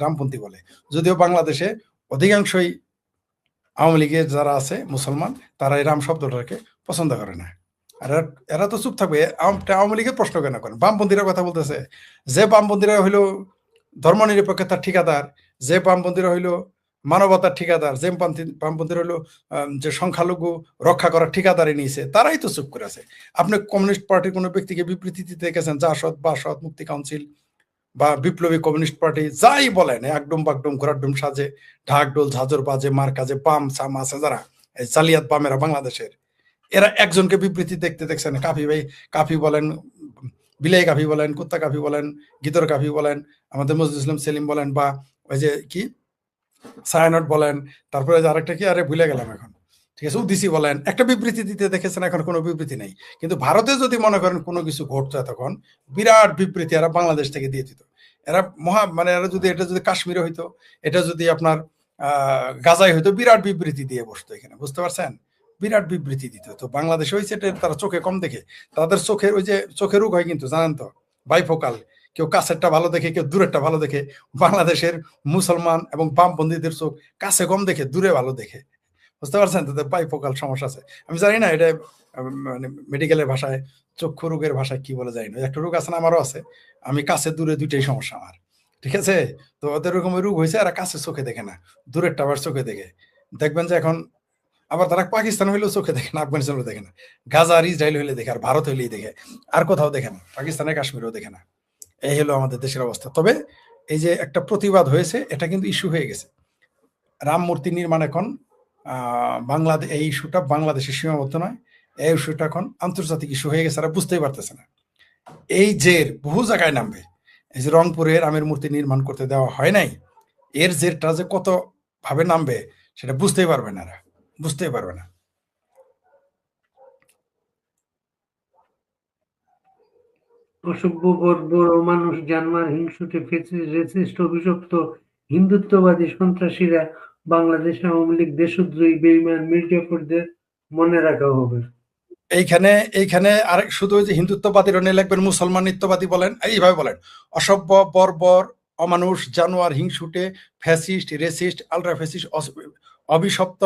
রামপন্থী বলে, যদিও বাংলাদেশে অধিকাংশই আওয়ামী লীগের যারা আছে মুসলমান, তারা এই রাম শব্দটাকে পছন্দ করে না। আর এরা তো চুপ থাকবে, আওয়ামী লীগের প্রশ্ন কেন করেন? বামপন্থীরা কথা বলতেছে, যে বামপন্থীরা হইলো ধর্মনিরপেক্ষতার ঠিকাদার, যে বামপন্থীরা হইলো মানবতার ঠিকাদার, যে বামপন্থীরা হইলো যে সংখ্যালঘু রক্ষা করার ঠিকাদারি নিয়েছে, তারাই তো চুপ করে আছে। আপনি কমিউনিস্ট পার্টির কোনো ব্যক্তিকে বিবৃতি দিতে দেখেছেন, জাসদ, বাসদ, মুক্তি কাউন্সিল, বা বিপ্লবী কমিউনিস্ট পার্টি যাই বলেন, একদম বাকডুম ঘোরাডুম সাজে, ঢাকডোল ঝাঁঝর বাজে, মার কাজে বাম সাম আছে যারা, এই জালিয়াত বামেরা বাংলাদেশের, এরা একজনকে বিবৃতি দেখছেন? কাফি ভাই, কাফি বলেন, বিলাই কাফি বলেন, কুত্তা কাফি বলেন, গীতর কাফি বলেন, আমাদের মজলিস ইসলাম সেলিম বলেন, বা ওই যে কি সায়ানট বলেন, তারপরে যে আরেকটা কি, আরে ভুলে গেলাম এখন, ঠিক আছে, উদ্দিসি বলেন, একটা বিবৃতি দিতে দেখেছেন? এখন কোনো বিবৃতি নেই। কিন্তু ভারতে যদি মনে করেন কোনো কিছু ঘটতো, তখন বিরাট বিবৃতি এরা বাংলাদেশ থেকে দিয়ে দিত। এরা মানে এরা যদি, এটা যদি কাশ্মীরে হইতো, এটা যদি আপনার গাজায় হইতো, বিরাট বিবৃতি দিয়ে বসতো এখানে, বুঝতে পারছেন? বিরাট বিবৃতি দিত। তো বাংলাদেশে হয়েছে এটা তারা চোখে কম দেখে, তাদের চোখের ওই যে চোখের রোগ হয় কিন্তু, জানেন তো, বাইফোকাল, কেউ কাছেরটা ভালো দেখে, কেউ দূরেরটা ভালো দেখে। বাংলাদেশের মুসলমান এবং বামপন্থীদের চোখ কাছে কম দেখে, দূরে ভালো দেখে, বুঝতে পারছেন? তাদের বাইফোকাল সমস্যা আছে। আমি জানি না এটা মানে মেডিকেলের ভাষায়, চক্ষু রোগের ভাষায় কি বলে, জানি না। একটা রোগ আছে না, আমারও আছে, আমি কাছে দূরে দুইটাই সমস্যা আমার, ঠিক আছে? তো ওদের এরকম রোগ হয়েছে, আর কাছে চোখে দেখে না, দূরেরটা আবার চোখে দেখে। দেখবেন যে এখন আবার তারা পাকিস্তান হইলেও চোখে দেখে না, আফগানিস্তান হলেও দেখে না, গাজা আর ইসরায়েল হইলে দেখে, আর ভারত হইলেই দেখে, আর কোথাও দেখে না, পাকিস্তানে কাশ্মীরেও দেখে না। এই হলো আমাদের দেশের অবস্থা। তবে এই যে একটা প্রতিবাদ হয়েছে, এটা কিন্তু ইস্যু হয়ে গেছে। রাম মূর্তি নির্মাণ এখন বাংলাদেশ, এই ইস্যুটা বাংলাদেশের সীমাবদ্ধ নয়, এই ইস্যুটা এখন আন্তর্জাতিক ইস্যু হয়ে গেছে, তারা বুঝতেই পারতেছে না। এই জের বহু জায়গায় নামবে। এই যে রংপুরে রামের মূর্তি নির্মাণ করতে দেওয়া হয় নাই, এর জেরটা যে কত ভাবে নামবে সেটা বুঝতেই পারবে না, এরা বুঝতেই পারবে না। অসভ্য বর্বর অমানুষ জানোয়ার হিংসুটে রেসিস্ট অভিশপ্ত হিন্দুত্ববাদী সন্ত্রাসীরা বাংলাদেশ আওয়ামী লীগ দেশদ্রোহী বেঈমান মির্জাফরদের মনে রাখা হবে। এইখানে এইখানে আরেক শুধু ওই যে হিন্দুত্ববাদী রনে লিখবেন, মুসলমানিত্ববাদী বলেন, এইভাবে বলেন, অসভ্য বর্বর অমানুষ জানোয়ার হিংসুটে ফ্যাসিস্ট রেসিস্ট আলট্রা ফ্যাসিস্ট অভিশপ্ত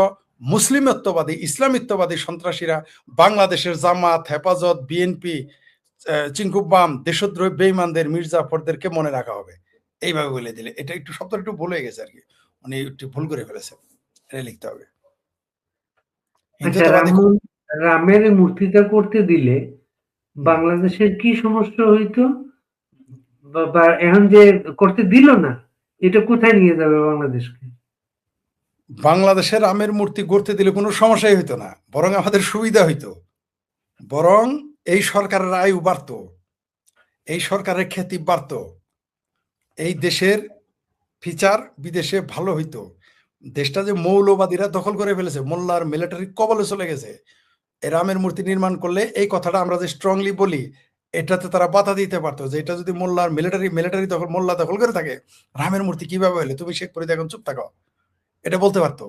মুসলিমত্ববাদী ইসলামিত্ববাদী সন্ত্রাসীরা বাংলাদেশের জামাত, হেফাজত, বিএনপি, চিঙ্কুবাম, দেশদ্রোহী বেঈমানদের মির্জাফরদেরকে মনে রাখা হবে। এইভাবে বলে দিলে, এটা একটু শব্দটা একটু ভুল হয়ে গেছে আর কি, উনি একটু ভুল করে ফেলেছে, এটা লিখতে হবে। আচ্ছা, রামের মূর্তিটা করতে দিলে বাংলাদেশের কি সমস্যা হইতো? বা এখন যে করতে দিল না, এটা কোথায় নিয়ে যাবে বাংলাদেশকে? বাংলাদেশের রামের মূর্তি গড়তে দিলে কোনো সমস্যাই হইতো না, বরং আমাদের সুবিধা হইতো, বরং এই সরকারের আয়ু বাড়ত, এই সরকারের খ্যাতি বাড়ত, এই দেশের ফিচার বিদেশে ভালো হইতো। দেশটা যে মৌলবাদীরা দখল করে ফেলেছে, মোল্লার মিলিটারি কবলে চলে গেছে, এই রামের মূর্তি নির্মাণ করলে এই কথাটা আমরা যে স্ট্রংলি বলি, এটাতে তারা বাধা দিতে পারতো, যে এটা যদি মোল্লার মিলিটারি দখল, মোল্লা দখল করে থাকে, রামের মূর্তি কিভাবে হলে, তুমি শেখ ফরিদ এখন চুপ থাকো, এটা বলতে পারতো।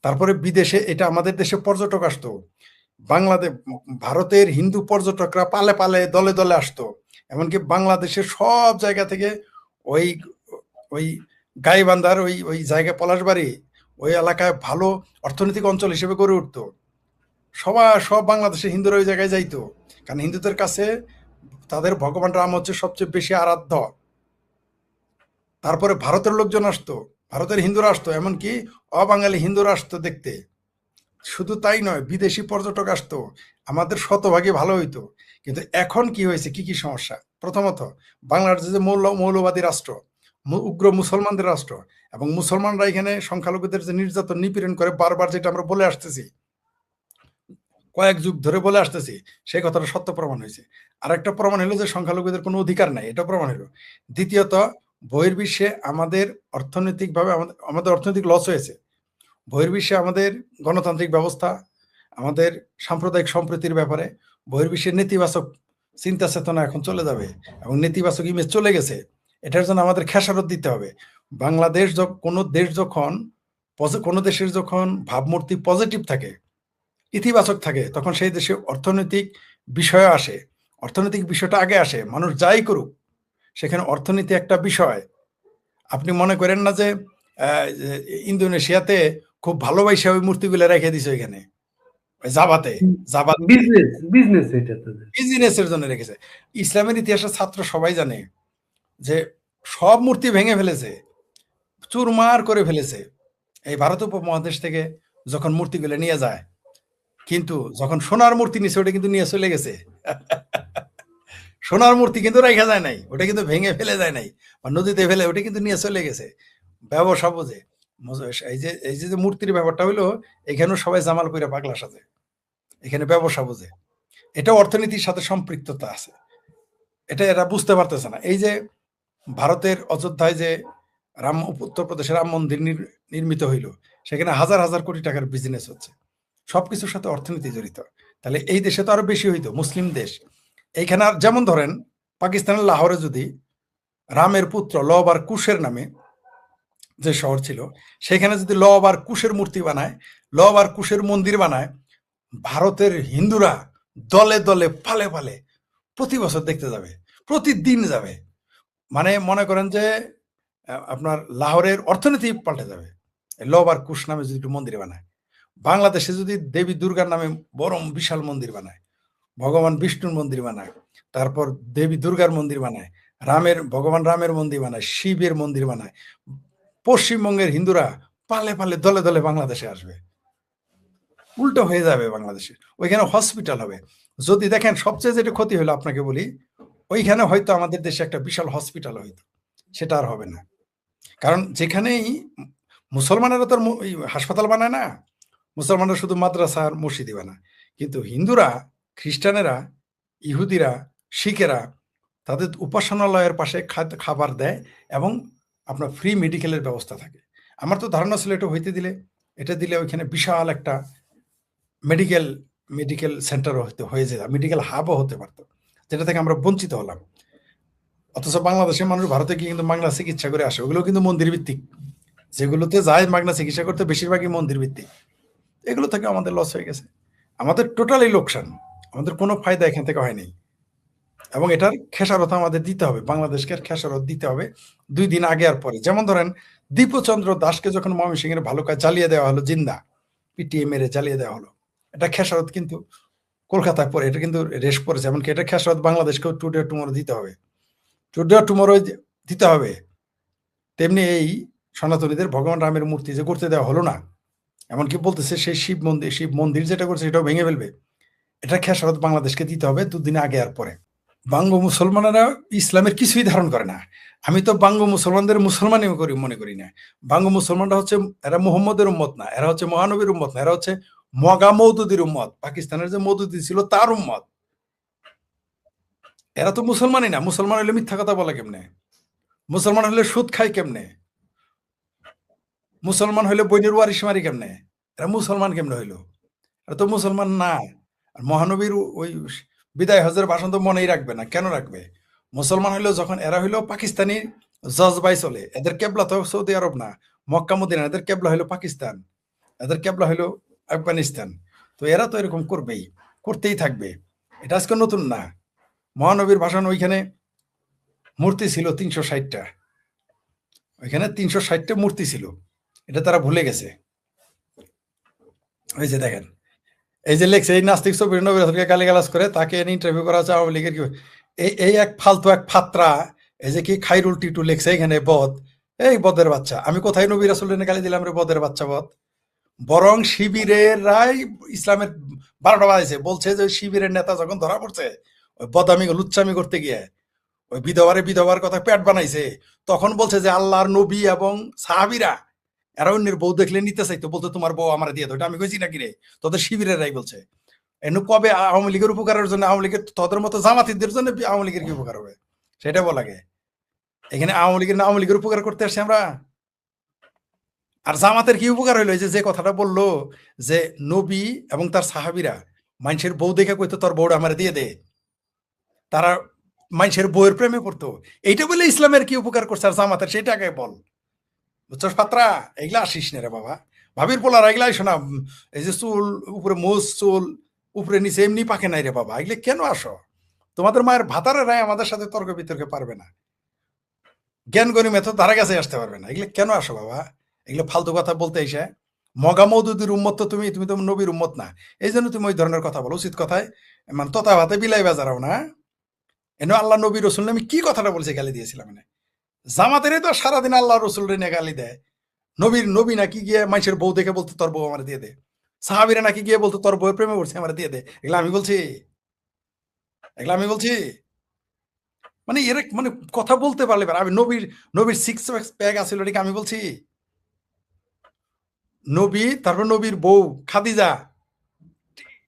তারপরে বিদেশে, এটা আমাদের দেশে পর্যটক আসতো, বাংলাদেশ ভারতের হিন্দু পর্যটকরা পালে পালে দলে দলে আসতো, এমনকি বাংলাদেশের সব জায়গা থেকে ওই ওই গাইবান্ধার ওই ওই জায়গা পলাশবাড়ি, ওই এলাকায় ভালো অর্থনৈতিক অঞ্চল হিসেবে গড়ে উঠতো। সব বাংলাদেশের হিন্দুরা ওই জায়গায় যাইতো, কারণ হিন্দুদের কাছে তাদের ভগবান রাম হচ্ছে সবচেয়ে বেশি আরাধ্য। তারপরে ভারতের লোকজন আসতো, ভারতের হিন্দুরা আসতো, এমনকি অবাঙালি হিন্দুরা আসতো দেখতে। শুধু তাই নয়, বিদেশি পর্যটক আসতো, আমাদের শতভাগে ভালো হইতো। কিন্তু এখন কি হয়েছে, কি কি সমস্যা? প্রথমত, বাংলাদেশ যে মৌলবাদী রাষ্ট্র, উগ্র মুসলমানদের রাষ্ট্র, এবং মুসলমানরা এখানে সংখ্যালঘুদের যে নির্যাতন নিপীড়ন করে, বারবার যেটা আমরা বলে আসতেছি, কয়েক যুগ ধরে বলে আসতেছি, সেই কথাটা সত্য প্রমাণ হয়েছে। আর একটা প্রমাণ হলো যে সংখ্যালঘুদের কোনো অধিকার নাই, এটা প্রমাণ হলো। দ্বিতীয়ত, বহির্বিশ্বে আমাদের অর্থনৈতিকভাবে আমাদের অর্থনৈতিক লস হয়েছে। বহির্বিশ্বে আমাদের গণতান্ত্রিক ব্যবস্থা, আমাদের সাম্প্রদায়িক সম্প্রীতির ব্যাপারে বহির্বিশ্বের নেতিবাচক চিন্তা চেতনা এখন চলে যাবে, এবং নেতিবাচক ইমেজ চলে গেছে। এটার জন্য আমাদের খেসারত দিতে হবে। বাংলাদেশ কোনো দেশের যখন ভাবমূর্তি পজিটিভ থাকে, ইতিবাচক থাকে, তখন সেই দেশে অর্থনৈতিক বিষয় আসে, অর্থনৈতিক বিষয়টা আগে আসে। মানুষ যাই করুক, সেখানে অর্থনীতি একটা বিষয়। আপনি মনে করেন না যে ইন্দোনেশিয়াতে খুব ভালোবাসে ওই মূর্তিগুলো রেখে দিছে ওইখানে, জাভাতে বিজনেসের জন্য রেখেছে। ইসলামের ইতিহাসের ছাত্র সবাই জানে যে সব মূর্তি ভেঙে ফেলেছে, চুরমার করে ফেলেছে এই ভারত উপমহাদেশ থেকে যখন মূর্তিগুলো নিয়ে যায়। কিন্তু যখন সোনার মূর্তি নিছে, ওটা কিন্তু নিয়ে চলে গেছে। সোনার মূর্তি কিন্তু রাখা যায় নাই, ওটা কিন্তু ভেঙে ফেলে যায় নাই বা নদীতে ফেলে ওটা কিন্তু নিয়ে চলে গেছে। ব্যবসা বোঝে। এই যে মূর্তির ব্যাপারটা হইলো, এখানেও সবাই জামাল পইরা পাগলা সাজে, এখানে ব্যবসা বোঝে। এটা অর্থনীতির সাথে সম্পৃক্ততা আছে, এটা এরা বুঝতে পারতেছে না। এই যে ভারতের অযোধ্যায় যে উত্তরপ্রদেশের রাম মন্দির নির্মিত হইল, সেখানে হাজার হাজার কোটি টাকার বিজনেস হচ্ছে, সবকিছুর সাথে অর্থনীতি জড়িত। তাহলে এই দেশে তো আরো বেশি হইতো, মুসলিম দেশ। এইখানে আর যেমন ধরেন পাকিস্তানের লাহোরে যদি রামের পুত্র লব আর কুশের নামে যে শহর ছিল, সেখানে যদি লব আর কুশের মূর্তি বানায়, লব আর কুশের মন্দির বানায়, ভারতের হিন্দুরা দলে দলে পালে পালে প্রতি বছর দেখতে যাবে, প্রতিদিন যাবে। মানে মনে করেন যে আপনার লাহোরের অর্থনীতি পাল্টে যাবে লব আর কুশ নামে যদি একটু মন্দির বানায়। বাংলাদেশে যদি দেবী দুর্গার নামে বড় বিশাল মন্দির বানায়, ভগবান বিষ্ণুর মন্দির বানায়, তারপর দেবী দুর্গার মন্দির বানায়, ভগবান রামের মন্দির বানায়, শিবের মন্দির বানায়, পশ্চিমবঙ্গের হিন্দুরা পালে পালে দলে দলে বাংলাদেশে আসবে। উল্টো হয়ে যাবে বাংলাদেশে, ওইখানে হসপিটাল হবে। যদি দেখেন সবচেয়ে যেটা ক্ষতি হলো আপনাকে বলি, ওইখানে হয়তো আমাদের দেশে একটা বিশাল হসপিটাল হইতো, সেটা আর হবে না। কারণ যেখানেই মুসলমানেরা তো হাসপাতাল বানায় না, মুসলমানরা শুধু মাদ্রাসা আর মসজিদই বানায়, কিন্তু হিন্দুরা, খ্রিস্টানেরা, ইহুদিরা, শিখেরা তাদের উপাসনালয়ের পাশে খাবার দেয় এবং আপনার ফ্রি মেডিকেলের ব্যবস্থা থাকে। আমার তো ধারণা ছিল এটা দিলে ওইখানে বিশাল একটা মেডিকেল সেন্টারও হয়ে যেত, মেডিকেল হাবও হতে পারতো, যেটা থেকে আমরা বঞ্চিত হলাম। অথচ বাংলাদেশের মানুষ ভারতে গিয়ে কিন্তু বাংলা চিকিৎসা করে আসে, ওগুলো কিন্তু মন্দির ভিত্তিক, যেগুলোতে যায় বাংলা চিকিৎসা করতে বেশিরভাগই মন্দির ভিত্তিক। এগুলো থেকে আমাদের লস হয়ে গেছে, আমাদের টোটালি লোকসান, আমাদের কোনো ফায়দা এখান থেকে হয়নি। এবং এটার খেসারত আমাদের দিতে হবে, বাংলাদেশকে খেসারত দিতে হবে 2 দিন আগে আর পরে। যেমন ধরেন দীপচন্দ্র দাসকে যখন ময়মনসিংহের ভালো কাজ জ্বালিয়ে দেওয়া হলো, জিন্দা পিটিএ মেরে জ্বালিয়ে দেওয়া হলো, এটা খেসারত কিন্তু কলকাতায় পরে, এটা কিন্তু রেশ পড়েছে। এমনকি এটা খেসারত বাংলাদেশকেও টুডে টুমোরো দিতে হবে, টুডে টুমোরো দিতে হবে। তেমনি এই সনাতনীদের ভগবান রামের মূর্তি যে করতে দেওয়া হলো না, এমনকি বলতেছে সেই শিব মন্দির যেটা করছে সেটাও ভেঙে ফেলবে, এটা খেসারত বাংলাদেশকে দিতে হবে 2 দিন আগে আর পরে। বাঙ্গ মুসলমানেরা ইসলামের কিছুই ধারণ করে না। আমি তো বাঙ্গ মুসলমানদের মুসলমানই মনে করি না। বাঙ্গ মুসলমানরা হচ্ছে, এরা মুহাম্মদের উম্মত না, এরা হচ্ছে মহানবীর উম্মত না, এরা হচ্ছে মগা মৌদুদির উম্মত, পাকিস্তানের যে মৌদুদি ছিল তার উম্মত। এরা তো মুসলমানই না। মুসলমান হলে মিথ্যা কথা বলে কেমনে? মুসলমান হলে সুদ খায় কেমনে? মুসলমান হইলে বইনের ওয়ারিশ মারি কেমনে? এরা মুসলমান কেমনে হইলো? এরা তো মুসলমান না। আর মহানবীর ওই বিদায় হজের ভাষণ তো মনেই রাখবে না, কেন রাখবে? মুসলমান হইলো যখন, এরা হইলো পাকিস্তানি জজবাই চলে, এদের কেবলা তো সৌদি আরব না, মক্কা মদিনা, এদের কেবলা হইলো পাকিস্তান, এদের কেবলা হইলো আফগানিস্তান। তো এরা তো এরকম করবেই, করতেই থাকবে, এটা আজকে নতুন না। মহানবীর ভাষণ ওইখানে মূর্তি ছিল 360টা, ওইখানে 360টা মূর্তি ছিল, এটা তারা ভুলে গেছে। ওই যে দেখেন, এই যে লেখছে, এই নাস্তিক ছবির নবী রাসূলকে গালিগালাজ করে তাকে ইন্টারভিউ করা হচ্ছে আওয়ামী লীগের কি, এই এক ফালতু এক ফাত্রা, এই যে কি খাইরুল টিটু লেখছে এখানে বদ, এই বদের বাচ্চা, আমি কোথায় নবী রাসূলের গালি দিলাম রে বদের বাচ্চা বদ? বরং শিবিরেরাই ইসলামের 12টা বাজাইছে, বলছে যে শিবিরের নেতা যখন ধরা পড়ছে ওই বদামি লুচ্চামি করতে গিয়ে ওই বিধবার কথা পেট বানাইছে, তখন বলছে যে আল্লাহর নবী এবং সাহাবীরা এরা অন্যের বউ দেখলে নিতে চাইতো, বলতো তোমার বউ আমার দিয়ে দাও। এটা আমি কইছি নাকি রে? তোদের শিবিরেরাই বলছে। এনু কবে আওয়ামী লীগের উপকারের জন্য, আওয়ামী লীগের তোদের মতো জামাতিদের জন্য আওয়ামী লীগের কি উপকার হবে সেটা বলা লাগে। এখানে আওয়ামী লীগের উপকার করতে আসছি আমরা। আর জামাতের কি উপকার হইলো? যে কথাটা বললো যে নবী এবং তার সাহাবীরা মানুষের বউ দেখে কইতো তোর বউটা আমার দিয়ে দে, তারা মানুষের বউয়ের প্রেমে পড়তো, এইটা বলে ইসলামের কি উপকার করছে? আর জামাতের সেটা আগে বল, বুঝছস পাত্রা? এগুলা আসিস না রে বাবা, ভাবির পোলারা এগুলাই শোনা। এই যে চুল উপরে মোজ, চুল উপরে নিচে এমনি পাকে নাই রে বাবা, এগুলো কেন আসো? তোমাদের মায়ের ভাতারে রায় আমাদের সাথে তর্ক বিতর্কে পারবে না, জ্ঞান গরিমে তো ধারা কাছে আসতে পারবে না, এগুলো কেন আসো বাবা? এগুলো ফালতু কথা বলতে এসে, মগা মৌদুদির উম্মত তো তুমি তো নবীর উম্মত না, এই জন্য তুমি ওই ধরনের কথা বলো। উচিত কথায় মানে তথা ভাতে বিলাই বাজারাও না। এনে আল্লাহ নবী রসুল আমি কি কথাটা বলছি গালি দিয়েছিলাম এনে? জামাতের তো সারাদিন আল্লাহ রসুল রে গালি দেয়। নবী নাকি গিয়ে মানুষের বউ দেখে বলতো তোর বউ আমার দিয়ে দে, সাহাবীরা নাকি গিয়ে বলতো তোর বউয়ের প্রেমে পড়ছে আমার দিয়ে দে। এগুলো আমি বলছি? মানে এর মানে কথা বলতে পারলে পারে। আমি নবীর সিক্স প্যাক আছিল এটাকে আমি বলছি? নবী, তারপর নবীর বউ খাদিজা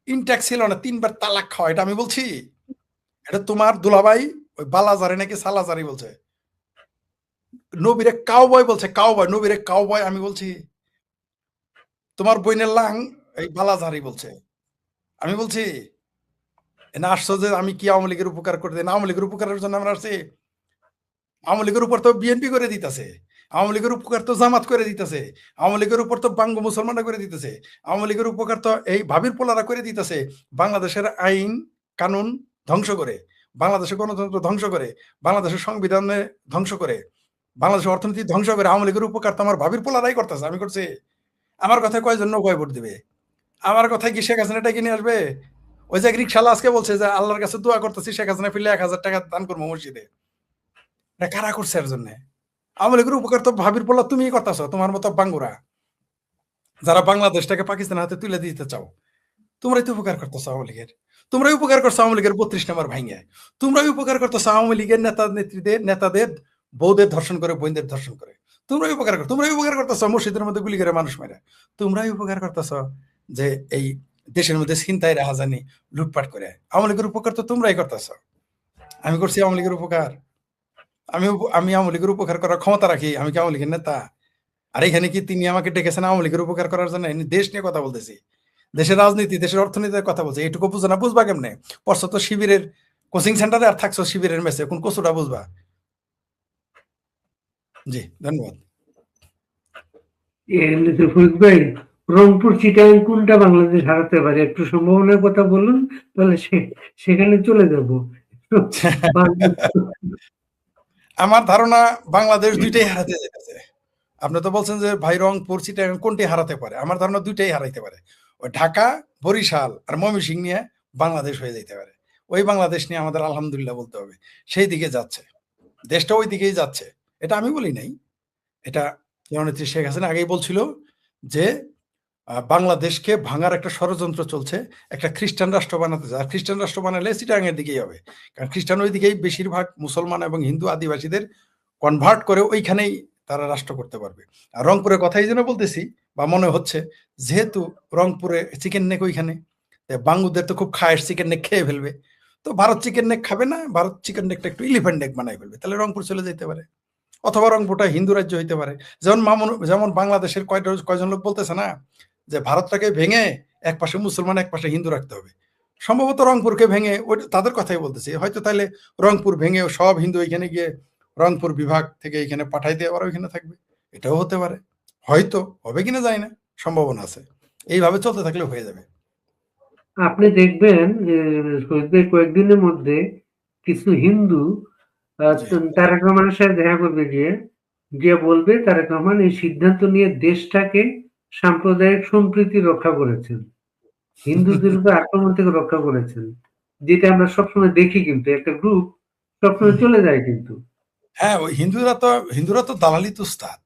ইনট্যাক্ট ছিল না, 3 বার তালাক খাওয়া, এটা আমি বলছি? এটা তোমার দুলাভাই ওই বালাজারে নাকি সালাজারি বলছে। নবীরে কাউবয় বলছে, কাউবয়, নবীরে কাউবয় আমি বলছি? তোমার বইনের লাং এই বালাজারি বলছে, আমি বলছি? না আসছো যে আমি কি আওয়ামী লীগের উপকার করতে, না আওয়ামী লীগের উপকারের জন্য আমরা আসছি? আওয়ামী লীগের উপর তো বিএনপি করে দিতেছে, আওয়ামী লীগের উপকার তো জামাত করে দিতেছে, আওয়ামী লীগের উপর তো বাঙ্গ মুসলমানরা করে দিতেছে, আওয়ামী লীগের উপকার তো এই ভাবির পোলারা করে দিতেছে, বাংলাদেশের আইন কানুন ধ্বংস করে, বাংলাদেশের গণতন্ত্র ধ্বংস করে, বাংলাদেশের সংবিধানে ধ্বংস করে, বাংলাদেশের অর্থনীতি ধ্বংস করে। আওয়ামী লীগের উপকার তো আমার ভাবির পোলারাই করতেছে, আমি করছি? আমার কথায় কয়জন নৌকায় ভোট দিবে? আমার কথায় কি শেখ হাসিনাটা কিনে আসবে? ওই যে রিক্সাওয়ালা আজকে বলছে যে আল্লাহর কাছে দোয়া করতেছি শেখ হাসিনা ফিরলে 1000 টাকা দান করবো মসজিদে। এটা কারা করছে এর জন্য? আওয়ামী লীগের উপকার তো ভাবির পোলা তুমিই করতেছো, তোমার মতো বাঙ্গুরা যারা বাংলাদেশটাকে পাকিস্তানের হাতে তুলে দিতে চাও, তোমরাই তো উপকার করতেছো আওয়ামী লীগের। তোমরাই উপকার করছো আওয়ামী লীগের 32 নম্বর ভাঙে, তোমরাই উপকার করতেছো আওয়ামী লীগের নেতাদের বউদের ধর্ষণ করে, বোনদের ধর্ষণ করে। তোমরাই উপকার করতেছো মসজিদের মধ্যে গুলি করে মানুষ মেরে। তোমরাই উপকার করতেছো যে এই দেশের মধ্যে ছিনতাই রাহাজানি লুটপাট করে। আওয়ামী লীগের উপকার তো তোমরাই করতেছো। আমি করছি আওয়ামী লীগের উপকার? আমি আওয়ামী লীগের উপকার করার ক্ষমতা রাখি? আমি কি আওয়ামী লীগের নেতা? আর এখানে কি তিনি আমাকে ডেকেছেন আওয়ামী লীগের উপকার করার জন্য? দেশ নিয়ে কথা বলতেছি, দেশের রাজনীতি, দেশের অর্থনীতির কথা বলছি। এইটুকু বুঝো না, বুঝবা কেমনে? পড়ছো তো শিবিরের কোচিং সেন্টারে আর থাকছো শিবিরের মেসে, কোন কচুটা বুঝবা? জি, ধন্যবাদ। ফরিদ ভাই, রংপুর চিটাগাং কোনটা বাংলাদেশ হারাতে পারে একটু সম্ভাবনার কথা বলুন, তাহলে সেখানে চলে যাব। আমার ধারণা বাংলাদেশ দুইটাই হারাতে যেতেছে। আপনি তো বলছেন যে ভাই রংপুর চিটাগাং কোনটি হারাতে পারে, আমার ধারণা দুইটাই হারাইতে পারে। ওই ঢাকা, বরিশাল আর ময়মনসিংহ নিয়ে বাংলাদেশ হয়ে যেতে পারে। ওই বাংলাদেশ নিয়ে আমাদের আলহামদুলিল্লাহ বলতে হবে, সেই দিকে যাচ্ছে, দেশটা ওই দিকেই যাচ্ছে। এটা আমি বলি নাই, এটা জননেত্রী শেখ হাসিনা আগেই বলছিল যে বাংলাদেশকে ভাঙার একটা ষড়যন্ত্র চলছে, একটা খ্রিস্টান রাষ্ট্র বানাতে যায়। আর খ্রিস্টান রাষ্ট্র বানালে চিটাগাং এর দিকেই হবে, কারণ খ্রিস্টান ওই দিকেই বেশিরভাগ মুসলমান এবং হিন্দু আদিবাসীদের কনভার্ট করে ওইখানেই তারা রাষ্ট্র করতে পারবে। আর রংপুরের কথাই যেন বলতেছি, বা মনে হচ্ছে, যেহেতু রংপুরে চিকেন নেক ওইখানে, বাঙ্গুদের তো খুব খায়, চিকেন নেক খেয়ে ফেলবে। তো ভারত চিকেন নেক খাবে না, ভারত চিকেন নেকটা একটু এলিফ্যান্ট নেক বানাই ফেলবে, তাহলে রংপুর চলে যেতে পারে। অথবা রংপুরটা হিন্দু রাজ্য হইতে পারে। যেমন বাংলাদেশের কয়জন লোক বলতেছে না যে ভারতটাকে ভেঙে এক পাশে মুসলমান এক পাশে হিন্দু রাখতে হবে। সম্ভবত রংপুরকে ভেঙে ওই তাদের কথাই বলতেছি, হয়তো তাহলে রংপুর ভেঙে সব হিন্দু এখানে গিয়ে রংপুর বিভাগ থেকে এখানে পাঠাই দিয়ে আবার ওইখানে থাকবে। এটাও হতে পারে, হয়তো হবে কিনা যায় না, সম্ভাবনা আছে। এইভাবে চলতে থাকলে হয়ে যাবে। আপনি দেখবেন যে কয়েকদিনের মধ্যে কিছু হিন্দু তারেক রহমানের সাথে দেখা করবে, গিয়ে বলবে তারেক রহমান এই সিদ্ধান্ত নিয়ে দেশটাকে সাম্প্রদায়িক সম্প্রীতি রক্ষা করেছেন, হিন্দুদের উপর আক্রমণ থেকে রক্ষা করেছেন, যেটা আমরা সবসময় দেখি, কিন্তু একটা গ্রুপ সবসময় চলে যায় কিন্তু। হ্যাঁ, ওই হিন্দুরা তো দালালি তো উস্তাদ।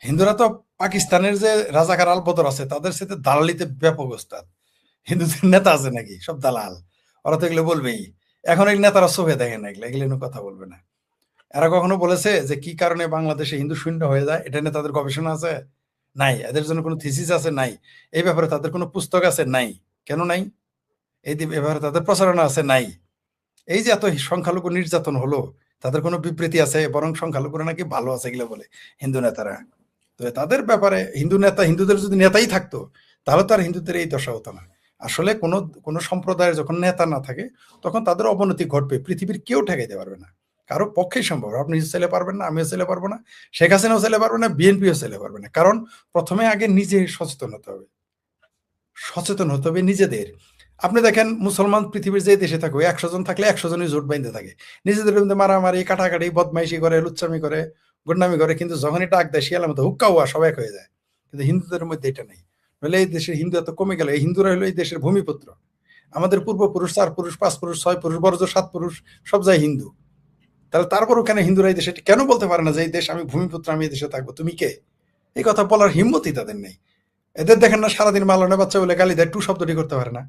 হিন্দুরা তো পাকিস্তানের যে রাজাকার আলবদর আছে তাদের সাথে দালালিতে ব্যাপক উস্তাদ। হিন্দুদের নেতা আছে নাকি সব দালাল? ওরা তো এগুলো বলবেই। এখন এই নেতারা চোখে দেখে না, এগুলো কথা বলবে না। এরা কখনো বলেছে যে কি কারণে বাংলাদেশে হিন্দু শূন্য হয়ে যায়? এটা নিয়ে তাদের গবেষণা আছে? নাই। এদের জন্য কোনো থিসিস আছে? নাই। এই ব্যাপারে তাদের কোনো পুস্তক আছে? নাই। কেন নাই? এই ব্যাপারে তাদের প্রচারণা আছে? নাই। এই যে এত সংখ্যালঘু নির্যাতন হলো, তাদের কোনো বিবৃতি আছে? বরং সংখ্যালঘুরা নাকি ভালো আছে এগুলো বলে হিন্দু নেতারা। তো তাদের ব্যাপারে হিন্দুদের যদি নেতাই থাকতো তাহলে তো আর হিন্দুদের এই দশা হতো না। আসলে কোনো সম্প্রদায়ের যখন নেতা না থাকে তখন তাদের অবনতি ঘটবে, পৃথিবীর কেউ ঠেকাইতে পারবে না, কারো পক্ষেই সম্ভব। আপনি ছেলে পারবেন না, আমিও ছেলে পারবো না, শেখ হাসিনাও ছেলে পারবে না, বিএনপিও ছেলে পারবে না। কারণ প্রথমে আগে নিজে সচেতন হতে হবে নিজেদের। আপনি দেখেন মুসলমান পৃথিবীর যে দেশে থাকবে 100 জন থাকলে 100 জনই জোট বাইন্ধে থাকে, নিজেদের মধ্যে মারামারি কাটাকাটি বদমাইশি করে, লুচ্চামি করে, গুন্ডামি করে, কিন্তু যখনই ডাক দেয় শিয়ালের মধ্যে হুক্কা হওয়া সব এক হয়ে যায়। কিন্তু হিন্দুদের মধ্যে এটা নেই। নইলে এই দেশের হিন্দু এত কমে গেল। এই হিন্দুরা হলো এই দেশের ভূমিপুত্র। আমাদের পূর্বপুরুষ 4 পুরুষ 5 পুরুষ 6 পুরুষ বড়জোর 7 পুরুষ সব যায় হিন্দু। তাহলে তারপরও কেন হিন্দুরা এই দেশে কেন বলতে পারে না যে এই দেশ আমি ভূমিপুত্র, আমি এই দেশে থাকবো, তুমি কে? এই কথা বলার হিম্মতই তাদের নেই। এদের দেখেন না সারাদিন মালানা বাচ্চা বলে গালি দেয়, টু শব্দটি করতে পারে না।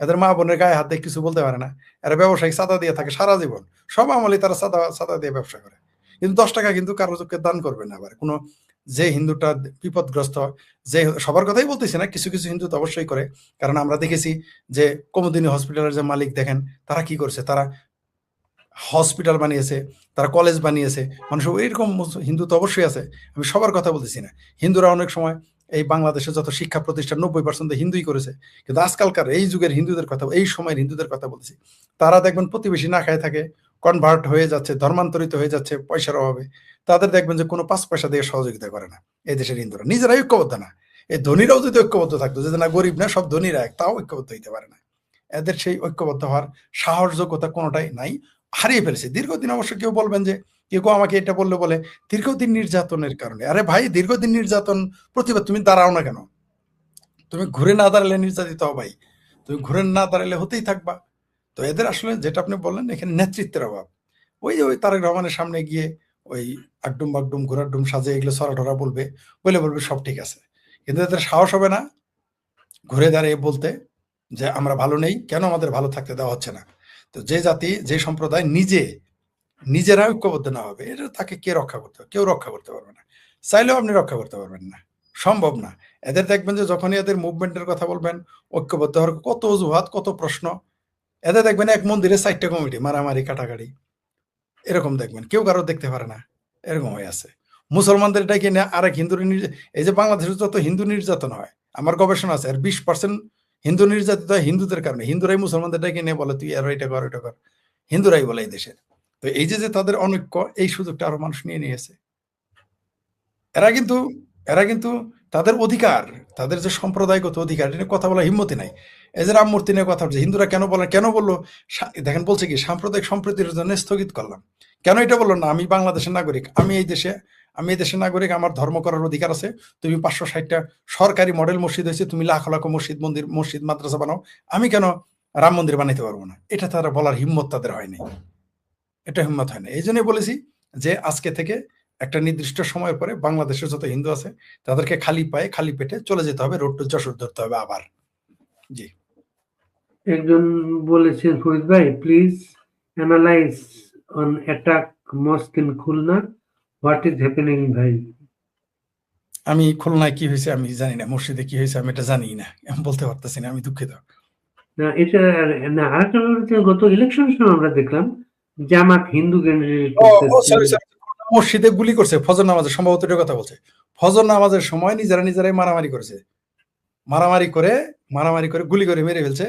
এদের মা বোনের গায়ে হাত দিয়ে কিছু বলতে পারে না, এরা ব্যবসায়িক চাঁদা দিয়ে থাকে সারা জীবন, সব আমলে তারা চাঁদা দিয়ে ব্যবসা করে, কিন্তু 10 টাকা কিন্তু কারো চোখে দান করবে না। আবার কোনো যে হিন্দুটা বিপদগ্রস্ত, যে সবার কথাই বলতেছি না, কিছু কিছু হিন্দু তো অবশ্যই করে, কারণ আমরা দেখেছি যে কুমুদিনী হসপিটালের যে মালিক দেখেন তারা কি করছে, তারা হসপিটাল বানিয়েছে, তারা কলেজ বানিয়েছে, মানুষ এরকম হিন্দু তো অবশ্যই আছে, আমি সবার কথা বলতেছি না। হিন্দুরা অনেক সময় এই বাংলাদেশে যত শিক্ষা প্রতিষ্ঠান 90% হিন্দুই করেছে, কিন্তু আজকালকার এই যুগের হিন্দুদের কথা, এই সময়ের হিন্দুদের কথা বলতেছি, তারা দেখবেন প্রতিবেশী না খায় থাকে, কনভার্ট হয়ে যাচ্ছে, ধর্মান্তরিত হয়ে যাচ্ছে পয়সার অভাবে, তাদের দেখবেন যে কোনো 5 পয়সা দিয়ে সহযোগিতা করে না। এই দেশের হিন্দুরা নিজেরাই ঐক্যবদ্ধ না, এই ধনীরাও যদি ঐক্যবদ্ধ থাকতো, যে না গরিব না সব ধনীরা এক, তাও ঐক্যবদ্ধ হইতে পারে না। এদের সেই ঐক্যবদ্ধ হওয়ার সাহসযোগ্যতা কোনোটাই নাই, হারিয়ে ফেলেছে। দীর্ঘদিন অবশ্য কেউ বলবেন যে কেউ আমাকে এটা বললে বলে দীর্ঘদিন নির্যাতনের কারণে। আরে ভাই, দীর্ঘদিন নির্যাতন প্রতিবাদ তুমি দাঁড়াও না কেন? তুমি ঘুরে না দাঁড়ালে নির্যাতিত হও ভাই, তুমি ঘুরে না দাঁড়ালে হতেই থাকবা। তো এদের আসলে যেটা আপনি বললেন, এখানে নেতৃত্বের অভাব। ওই তারেক রহমানের সামনে গিয়ে ওই আগডুম বাগডুম ঘোরাডুম সাজে এগুলো ছড়া বলবে, বলবে সব ঠিক আছে, কিন্তু এদের সাহস হবে না ঘুরে দাঁড়িয়ে বলতে যে আমরা ভালো নেই, কেন আমাদের ভালো থাকতে দেওয়া হচ্ছে না। তো যে জাতি, যে সম্প্রদায় নিজেরা ঐক্যবদ্ধ না হবে, এটা তাকে কে রক্ষা করতে হবে? কেউ রক্ষা করতে পারবে না, চাইলেও আপনি রক্ষা করতে পারবেন না, সম্ভব না। এদের দেখবেন যে যখনই এদের মুভমেন্টের কথা বলবেন, ঐক্যবদ্ধ হওয়ার কত অজুহাত, কত প্রশ্ন। এদের দেখবেন এক মন্দিরে 4টা কমিটি, মারামারি কাটাকাটি, এরকম দেখবেন, কেউ কারো দেখতে পারে না, এরকম হয়ে আছে। মুসলমানদের এটাকে নিয়ে আরেক হিন্দু, এই যে বাংলাদেশের যত হিন্দু নির্যাতন হয়, আমার গবেষণা আছে, আর 20% হিন্দু নির্যাতিত হয় হিন্দুদের কারণে। হিন্দুরাই মুসলমানদের ডেকে নিয়ে বলে তুই আর এটা কর, এটা কর, হিন্দুরাই বলে এই দেশের। তো এই যে তাদের অনৈক্য, এই সুযোগটা আরো মানুষ নিয়ে নিয়েছে। এরা কিন্তু এরা কিন্তু তাদের অধিকার, তাদের যে সম্প্রদায়গত অধিকার, এটা নিয়ে কথা বলার হিম্মতি নাই। এই যে রামমূর্তি নিয়ে কথা বলছে, হিন্দুরা কেন বলেন, কেন বললো? দেখেন বলছে কি, সাম্প্রদায়িক সম্প্রীতির জন্য স্থগিত করলাম। কেন এটা বললো না? আমি বাংলাদেশের নাগরিক, আমি এই দেশের নাগরিক, আমার ধর্ম করার অধিকার আছে। তুমি 560টা সরকারি মডেল মসজিদ হয়েছে, তুমি লাখ লাখ মসজিদ মাদ্রাসা বানাও, আমি কেন রাম মন্দির বানাইতে পারবো না? এটা তারা বলার হিম্মত তাদের হয়নি, এটা হিম্মত হয় না। এই জন্যই বলেছি যে আজকে থেকে একটা নির্দিষ্ট সময়ের পরে বাংলাদেশের যত হিন্দু আছে তাদেরকে খালি পায়ে খালি পেটে চলে যেতে হবে, রোড টু যশোর ধরতে হবে আবার। জি, একজন বলেছেন, ফরিদ ভাই please analyse on attack মস্ক in Khulna, what is happening ভাই? আমি খুলনায় কি হয়েছে আমি জানি না, মসজিদে কি হয়েছে আমি এটা জানি না, আমি বলতে পারতেছি না, আমি দুঃখিত। না এটা না, আরেকটা হচ্ছে গত ইলেকশনের সময় আমরা দেখলাম জামাত হিন্দু ক্যান্ডিডেট করতেছে। মসজিদে গুলি করছে ফজর নামাজের, সম্ভবত এটার কথা বলছে। ফজর নামাজের সময় নিজেরাই মারামারি করেছে, মারামারি করে গুলি করে মেরে ফেলছে।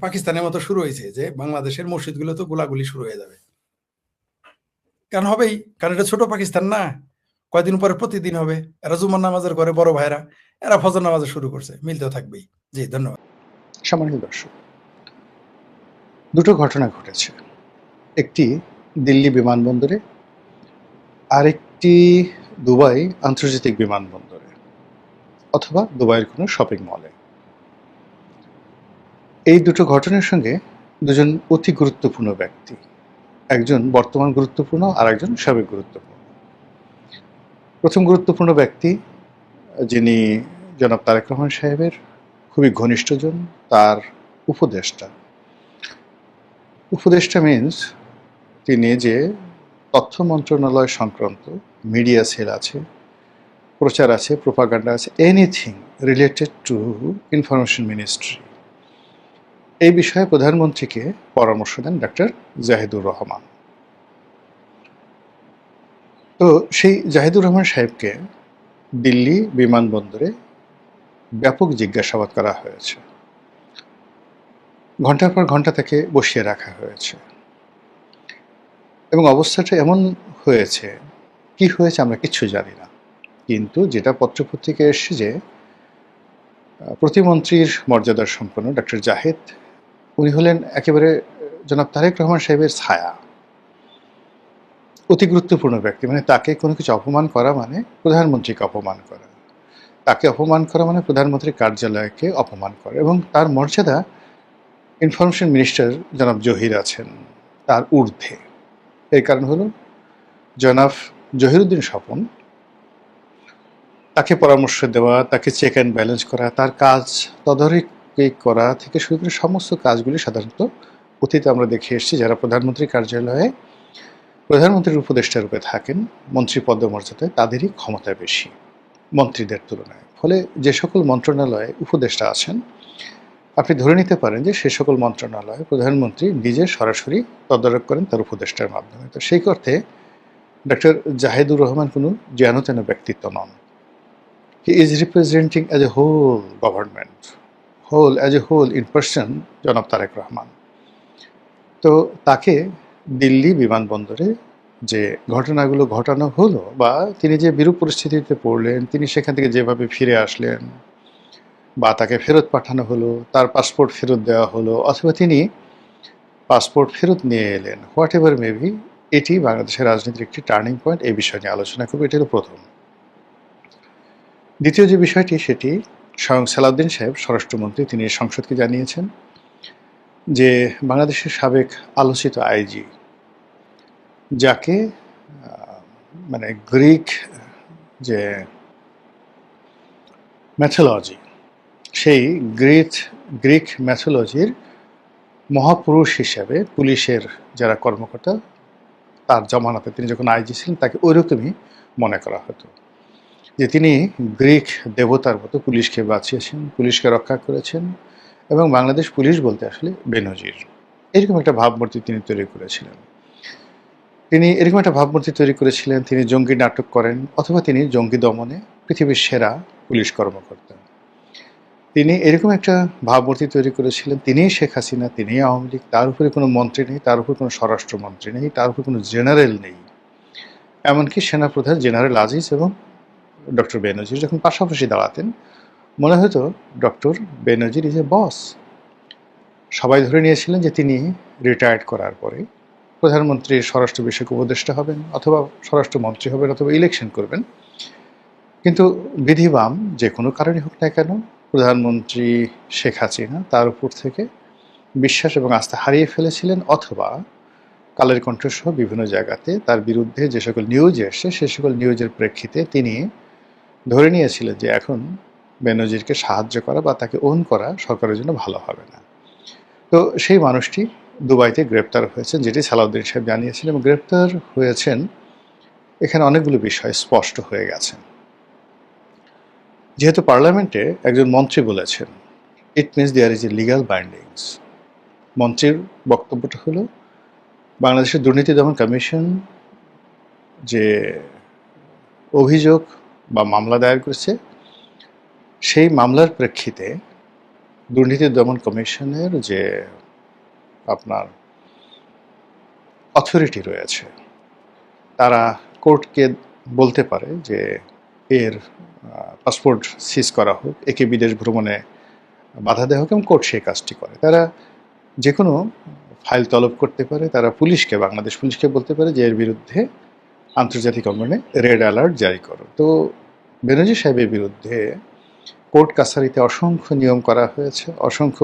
পাকিস্তানের মতো শুরু হয়েছে যে বাংলাদেশের মসজিদগুলো তো গোলাগুলি শুরু হয়ে যাবে, কারণ হবেই, কারণ এটা ছোট পাকিস্তান না, কয়দিন পরে প্রতিদিন হবে। এরা জুমার নামাজের করে বড় ভাইরা, এরা ফজর নামাজে শুরু করছে, মিলতে থাকবেই। জি, ধন্যবাদ। সম্মানিত দর্শক, দুটো ঘটনা ঘটেছে, একটি দিল্লি বিমানবন্দরে, আরেকটি দুবাই আন্তর্জাতিক বিমানবন্দরে অথবা দুবাইয়ের কোনো শপিং মলে। এই দুটো ঘটনার সঙ্গে দুজন অতি গুরুত্বপূর্ণ ব্যক্তি, একজন বর্তমান গুরুত্বপূর্ণ আর একজন সাবেক গুরুত্বপূর্ণ। প্রথম গুরুত্বপূর্ণ ব্যক্তি যিনি জনাব তারেক রহমান সাহেবের খুবই ঘনিষ্ঠজন, তার উপদেষ্টা মিনস তিনি যে তথ্য মন্ত্রণালয় সংক্রান্ত মিডিয়া সেল আছে, প্রচার আছে, প্রোপাগান্ডা আছে, anything related to information ministry, এই বিষয়ে প্রধানমন্ত্রীকে পরামর্শ দেন ডক্টর জাহিদুর রহমান। তো সেই জাহিদুর রহমান সাহেবকে দিল্লি বিমানবন্দরে ব্যাপক জিজ্ঞাসাবাদ করা হয়েছে, ঘন্টার পর ঘন্টা তাকে বসিয়ে রাখা হয়েছে, এবং অবস্থাটা এমন হয়েছে, কি হয়েছে আমরা কিচ্ছু জানি না, কিন্তু যেটা পত্রপত্রিকায় এসছে যে প্রতিমন্ত্রীর মর্যাদার সম্পন্ন ডক্টর জাহিদ, উনি হলেন একেবারে জনাব তারেক রহমান সাহেবের ছায়া, অতি গুরুত্বপূর্ণ ব্যক্তি। মানে তাকে কোনো কিছু অপমান করা মানে প্রধানমন্ত্রীকে অপমান করা, তাকে অপমান করা মানে প্রধানমন্ত্রীর কার্যালয়কে অপমান করা, এবং তার মর্যাদা ইনফরমেশন মিনিস্টার জনাব জহির আছেন তার ঊর্ধ্বে। এর কারণ হলো জনাব জহিরুদ্দিন স্বপন, তাকে পরামর্শ দেওয়া, তাকে চেক অ্যান্ড ব্যালেন্স করা, তার কাজ তদারক তাহকিক করা থেকে শুরু করে সমস্ত কাজগুলি সাধারণত অতীতে আমরা দেখে এসেছি যারা প্রধানমন্ত্রী কার্যালয়ে প্রধানমন্ত্রীর উপদেষ্টা রূপে থাকেন মন্ত্রী পদমর্যাদায় তাদেরই ক্ষমতা বেশি মন্ত্রীদের তুলনায়। ফলে যে সকল মন্ত্রণালয়ে উপদেষ্টা আছেন আপনি ধরে নিতে পারেন যে সে সকল মন্ত্রণালয়ে প্রধানমন্ত্রী নিজে সরাসরি তদারক করেন তার উপদেষ্টার মাধ্যমে। তো সেই অর্থে ডক্টর জাহিদুর রহমান কোনো যেন তেন ব্যক্তিত্ব নন। He is representing as a whole government, as a whole in person জনাব তারেক রহমান। তো তাকে দিল্লি বিমানবন্দরে যে ঘটনাগুলো ঘটানো হলো বা তিনি যে বিরূপ পরিস্থিতিতে পড়লেন, তিনি সেখান থেকে যেভাবে ফিরে আসলেন বা তাকে ফেরত পাঠানো হলো, তার পাসপোর্ট ফেরত দেওয়া হলো অথবা তিনি পাসপোর্ট ফেরত নিয়ে এলেন, হোয়াট এভার মেবি, এটি বাংলাদেশের রাজনীতির একটি টার্নিং পয়েন্ট। এই বিষয় নিয়ে আলোচনা করবো, এটি হলো প্রথম। দ্বিতীয় যে বিষয়টি সেটি স্বয়ং সালাউদ্দিন সাহেব স্বরাষ্ট্রমন্ত্রী তিনি সংসদকে জানিয়েছেন যে বাংলাদেশের সাবেক আলোচিত আইজি যাকে মানে গ্রিক যে ম্যাথোলজি, সেই গ্রিক ম্যাথোলজির মহাপুরুষ হিসাবে পুলিশের যারা কর্মকর্তা তার জমানাতে তিনি যখন আইজি ছিলেন তাকে ওইরকমই মনে করা হতো যে তিনি গ্রিক দেবতার মতো পুলিশকে বাঁচিয়েছেন, পুলিশকে রক্ষা করেছেন এবং বাংলাদেশ পুলিশ বলতে আসলে বেনজির, এরকম একটা ভাবমূর্তি তিনি তৈরি করেছিলেন। তিনি জঙ্গি নাটক করেন অথবা তিনি জঙ্গি দমনে পৃথিবীর সেরা পুলিশ কর্মকর্তা। তিনি এরকম একটা ভাবমূর্তি তৈরি করেছিলেন, তিনি শেখ হাসিনা, তিনি আওয়ামী লীগ, তার উপরে কোনো মন্ত্রী নেই, তার উপর কোনো স্বরাষ্ট্রমন্ত্রী নেই, তার উপর কোনো জেনারেল নেই, এমনকি সেনাপ্রধান জেনারেল আজিজ এবং ডক্টর বেনজির যখন পাশাপাশি দাঁড়াতেন মনে হতো ডক্টর বেনজির ইজ এ বস। সবাই ধরে নিয়েছিলেন যে তিনি রিটায়ার্ড করার পরে প্রধানমন্ত্রীর স্বরাষ্ট্র বিষয়ক উপদেষ্টা হবেন অথবা স্বরাষ্ট্রমন্ত্রী হবেন অথবা ইলেকশন করবেন। কিন্তু বিধিবাম যে কোনো কারণে হোক না কেন প্রধানমন্ত্রী শেখ হাসিনা তার উপর থেকে বিশ্বাস এবং আস্থা হারিয়ে ফেলেছিলেন অথবা কালের কণ্ঠসহ বিভিন্ন জায়গাতে তার বিরুদ্ধে যে সকল নিউজ এসছে সে সকল নিউজের প্রেক্ষিতে তিনি ধরে নিয়েছিলেন যে এখন বেনজিরকে সাহায্য করা বা তাকে ওন করা সরকারের জন্য ভালো হবে না। তো সেই মানুষটি দুবাইতে গ্রেপ্তার হয়েছেন, যেটি সালাউদ্দিন সাহেব জানিয়েছেন, এবং গ্রেপ্তার হয়েছেন এখানে অনেকগুলো বিষয় স্পষ্ট হয়ে গেছে। যেহেতু পার্লামেন্টে একজন মন্ত্রী বলেছেন it means there is a legal bindings. মন্ত্রীর বক্তব্যটা হলো বাংলাদেশের দুর্নীতি দমন কমিশন যে অভিযোগ বা মামলা দায়ের করেছে সেই মামলার প্রেক্ষিতে দুর্নীতি দমন কমিশনের যে আপনার অথরিটি রয়েছে তারা কোর্টকে বলতে পারে যে এর পাসপোর্ট সিজ করা হোক, একে বিদেশ ভ্রমণে বাধা দেওয়া হোক, এবং কোর্ট সেই কাজটি করে। তারা যে কোনো ফাইল তলব করতে পারে, তারা পুলিশকে, বাংলাদেশ পুলিশকে বলতে পারে যে এর বিরুদ্ধে আন্তর্জাতিক অঙ্গনে রেড অ্যালার্ট জারি করো। তো বেনজির সাহেবের বিরুদ্ধে কোর্ট কাছারিতে অসংখ্য নিয়ম করা হয়েছে, অসংখ্য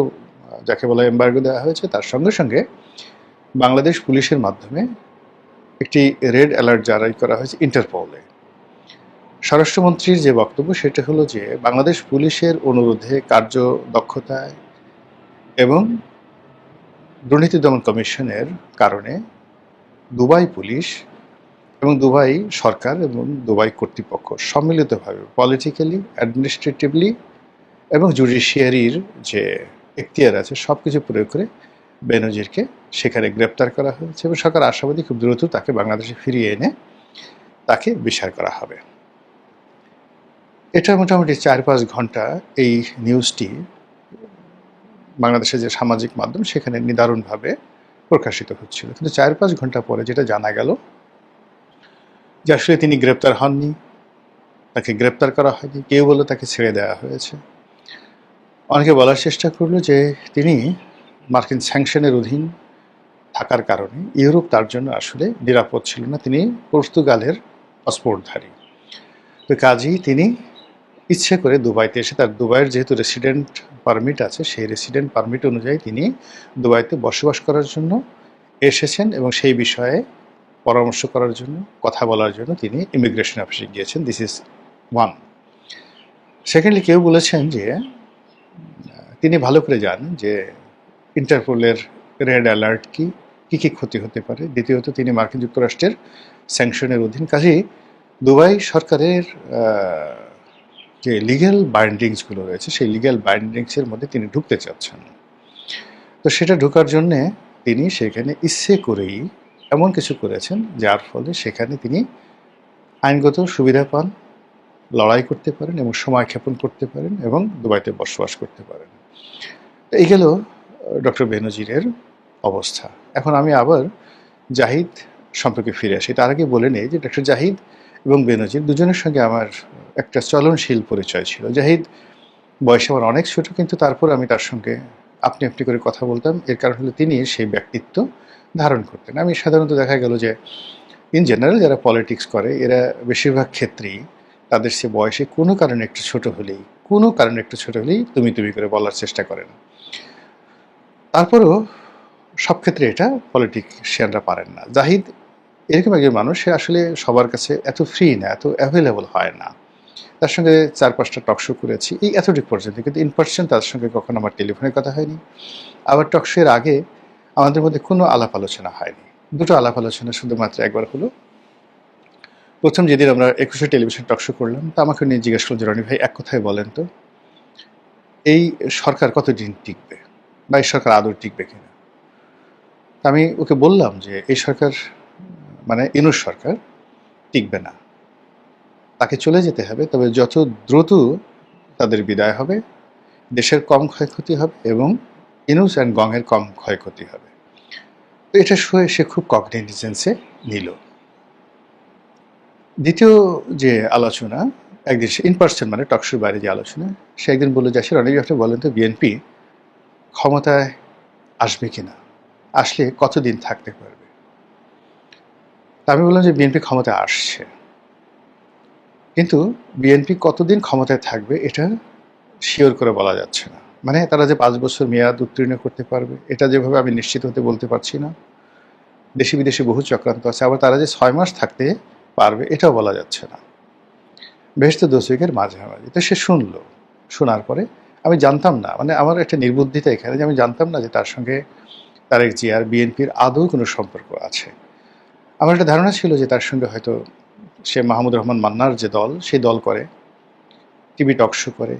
যাকে বলা এম্বার্গো দেওয়া হয়েছে, তার সঙ্গে সঙ্গে বাংলাদেশ পুলিশের মাধ্যমে একটি রেড অ্যালার্ট জারি করা হয়েছে ইন্টারপোলে। স্বরাষ্ট্রমন্ত্রীর যে বক্তব্য সেটা হলো যে বাংলাদেশ পুলিশের অনুরোধে, কার্য দক্ষতায় এবং দুর্নীতি দমন কমিশনের কারণে দুবাই পুলিশ এবং দুবাই সরকার এবং দুবাই কর্তৃপক্ষ সম্মিলিতভাবে পলিটিক্যালি, অ্যাডমিনিস্ট্রেটিভলি এবং জুডিশিয়ারির যে এখতিয়ার আছে সব কিছু প্রয়োগ করে বেনজিরকে সেখানে গ্রেপ্তার করা হয়েছে এবং সরকার আশাবাদী খুব দ্রুত তাকে বাংলাদেশে ফিরিয়ে এনে তাকে বিচার করা হবে। এটা মোটামুটি 4-5 ঘন্টা এই নিউজটি বাংলাদেশের যে সামাজিক মাধ্যম সেখানে নিদারুণভাবে প্রকাশিত হচ্ছিল। কিন্তু 4-5 ঘন্টা পরে যেটা জানা গেল যে আসলে তিনি গ্রেপ্তার হননি, তাকে গ্রেপ্তার করা হয়নি, কেউ বললো তাকে ছেড়ে দেওয়া হয়েছে। অনেকে বলার চেষ্টা করলো যে তিনি মার্কিন স্যাংশনের অধীন থাকার কারণে ইউরোপ তার জন্য আসলে নিরাপদ ছিল না, তিনি পর্তুগালের পাসপোর্টধারী। তো কাজেই তিনি ইচ্ছে করে দুবাইতে এসে, তার দুবাইয়ের যেহেতু রেসিডেন্ট পারমিট আছে, সেই রেসিডেন্ট পারমিট অনুযায়ী তিনি দুবাইতে বসবাস করার জন্য এসেছেন এবং সেই বিষয়ে পরামর্শ করার জন্য, কথা বলার জন্য তিনি ইমিগ্রেশন অফিসে গিয়েছেন। This is one. সেকেন্ডলি কেউ বলেছেন যে তিনি ভালো করে জানেন যে ইন্টারপোলের রেড অ্যালার্ট কি কী ক্ষতি হতে পারে। দ্বিতীয়ত তিনি মার্কিন যুক্তরাষ্ট্রের স্যাংশনের অধীন, কাজেই দুবাই সরকারের যে লিগ্যাল বাইন্ডিংসগুলো রয়েছে সেই লিগ্যাল বাইন্ডিংসের মধ্যে তিনি ঢুকতে চাচ্ছেন। তো সেটা ঢোকার জন্যে তিনি সেখানে ইচ্ছে করেই এমন কিছু করেছেন যার ফলে সেখানে তিনি আইনগত সুবিধা পান, লড়াই করতে পারেন এবং সময় ক্ষেপণ করতে পারেন এবং দুবাইতে বসবাস করতে পারেন। এই গেল ডক্টর বেনজিরের অবস্থা। এখন আমি আবার জাহিদ সম্পর্কে ফিরে আসি। তার আগে বলে নেই যে ডক্টর জাহিদ এবং বেনজির দুজনের সঙ্গে আমার একটা চলনশীল পরিচয় ছিল। জাহিদ বয়সে আমার অনেক ছোট, কিন্তু তারপর আমি তার সঙ্গে আপনি আপনি করে কথা বলতাম। এর কারণ হলো তিনি সেই ব্যক্তিত্ব ধারণ করতেন। আমি সাধারণত দেখা গেল যে ইন জেনারেল যারা পলিটিক্স করে এরা বেশিরভাগ ক্ষেত্রেই তাদের সে বয়সে কোনো কারণে একটু ছোট হলেই তুমি করে বলার চেষ্টা করেন। তারপরেও সব ক্ষেত্রে এটা পলিটিশিয়ানরা পারেন না। জাহিদ এরকম একজন মানুষ, সে আসলে সবার কাছে এত ফ্রি না, এত অ্যাভেলেবল হয় না। তার সঙ্গে 4-5টা টকশো করেছি এই এতটুক পর্যন্ত, কিন্তু ইন পার্সন তার সঙ্গে কখনো আমার টেলিফোনে কথা হয়নি। আবার টকশোর আগে আমাদের মধ্যে কোনো আলাপ আলোচনা হয়নি। দুটো আলাপ আলোচনা শুধুমাত্র একবার হলো। প্রথম যেদিন আমরা 21শে টেলিভিশন টকশো করলাম, তা আমাকে নিয়ে জিজ্ঞেস করলেন যে রনি ভাই, এক কথায় বলেন তো এই সরকার কতদিন টিকবে বা এই সরকার আদৌ টিকবে কিনা। আমি ওকে বললাম যে এই সরকার মানে ইউনূস সরকার টিকবে না, তাকে চলে যেতে হবে, তবে যত দ্রুত তাদের বিদায় হবে দেশের কম ক্ষয়ক্ষতি হবে এবং ইউনূস অ্যান্ড গংয়ের কম ক্ষয়ক্ষতি হবে। তো এটা শুয়ে সে খুব কগনিজেন্সে নিল। দ্বিতীয় যে আলোচনা, একদিন সে ইন পার্সন মানে টকশোর বাইরে যে আলোচনা, সে একদিন বললো যে আসলে অনেক আপনি বলেন তো বিএনপি ক্ষমতায় আসবে কিনা, আসলে কতদিন থাকতে পারবে। তা আমি বললাম যে বিএনপি ক্ষমতায় আসছে, কিন্তু বিএনপি কতদিন ক্ষমতায় থাকবে এটা শিওর করে বলা যাচ্ছে না। মানে তারা যে 5 বছর মেয়াদ উত্তীর্ণ করতে পারবে এটা যেভাবে আমি নিশ্চিত হতে বলতে পারছি না। দেশি বিদেশি বহু চক্রান্ত আছে। আবার তারা যে 6 মাস থাকতে পারবে এটাও বলা যাচ্ছে না। বেহেশত দোষিকের মাঝামাঝি। তো সে শুনলো, শোনার পরে আমি জানতাম না, মানে আমার একটা নির্বুদ্ধিতা এখানে যে আমি জানতাম না যে তার সঙ্গে তারেক জিয়ার বিএনপির আদৌ কোনো সম্পর্ক আছে। আমার একটা ধারণা ছিল যে তার সঙ্গে হয়তো সে মাহমুদুর রহমান মান্নার যে দল, সেই দল করে, টিভি টক শো করে,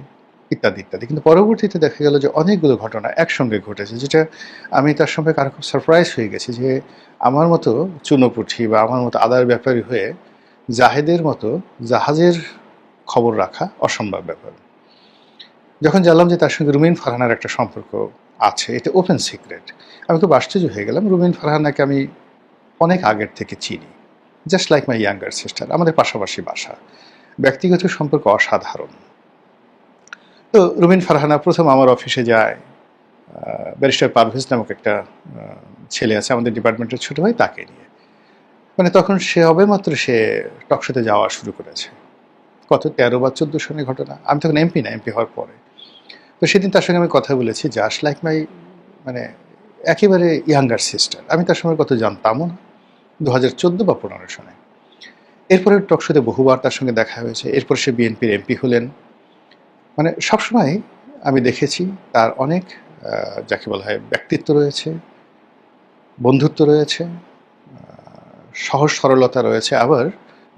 ইত্যাদি ইত্যাদি। কিন্তু পরবর্তীতে দেখা গেল যে অনেকগুলো ঘটনা একসঙ্গে ঘটেছে, যেটা আমি তার সম্পর্কে আরো খুব সারপ্রাইজ হয়ে গেছি যে আমার মতো চুনোপুঁঠি বা আমার মতো আদার ব্যাপারী হয়ে জাহেদের মতো জাহাজের খবর রাখা অসম্ভব ব্যাপার। যখন জানলাম যে তার সঙ্গে রুমিন ফারহানার একটা সম্পর্ক আছে, এটা ওপেন সিক্রেট, আমি খুব আশ্চর্য হয়ে গেলাম। রুমিন ফারহানাকে আমি অনেক আগের থেকে চিনি, just like my younger sister. আমাদের পাশাপাশি বাসা, ব্যক্তিগত সম্পর্ক অসাধারণ। তো রুমিন ফারহানা প্রথম আমার অফিসে যায়, ব্যারিস্টার পারভেজ নামক একটা ছেলে আছে আমাদের ডিপার্টমেন্টের ছোট ভাই, তাকে নিয়ে। মানে তখন সে হবে মাত্র সে টকশোতে যাওয়া শুরু করেছে, কত 13 বা 14 সনের ঘটনা। আমি তখন এমপি না, এমপি হওয়ার পরে। তো সেদিন তার সঙ্গে আমি কথা বলেছি, জাস্ট লাইক মাই মানে একেবারে ইয়াঙ্গার সিস্টার। আমি তার সঙ্গে কত জানতামও না, 2014 বা 15 সনে। এরপরে টকশোতে বহুবার তার সঙ্গে দেখা হয়েছে। এরপর সে বিএনপির এমপি হলেন। মানে সবসময় আমি দেখেছি তার অনেক যাকে বলা হয় ব্যক্তিত্ব রয়েছে, বন্ধুত্ব রয়েছে, সহজ সরলতা রয়েছে, আবার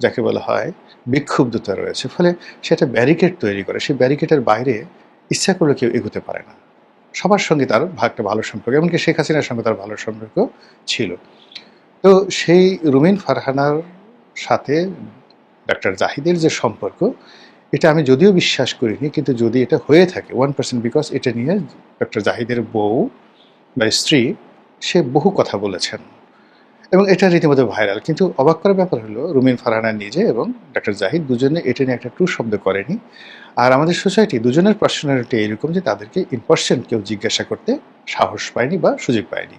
যাকে বলা হয় বিক্ষুব্ধতা রয়েছে। ফলে সেটা ব্যারিকেড তৈরি করে, সেই ব্যারিকেডের বাইরে ইচ্ছা করলে কেউ এগোতে পারে না। সবার সঙ্গে তার একটা ভালো সম্পর্ক, এমনকি শেখ হাসিনার সঙ্গে তার ভালো সম্পর্ক ছিল। তো সেই রুমিন ফারহানার সাথে ডাক্তার জাহিদের যে সম্পর্ক, এটা আমি যদিও বিশ্বাস করিনি, কিন্তু যদি এটা হয়ে থাকে 1%, বিকজ এটা নিয়ে ডক্টর জাহিদের বউ বা স্ত্রী সে বহু কথা বলেছেন এবং এটা রীতিমতো ভাইরাল। কিন্তু অবাক করার ব্যাপার হলো রুমিন ফারহানা নিজে এবং ডক্টর জাহিদ দুজনে এটা নিয়ে একটা টু শব্দ করেনি। আর আমাদের সোসাইটি দুজনের পার্সোনালিটি এরকম যে তাদেরকে ইন পার্সন কেউ জিজ্ঞাসা করতে সাহস পায়নি বা সুযোগ পায়নি।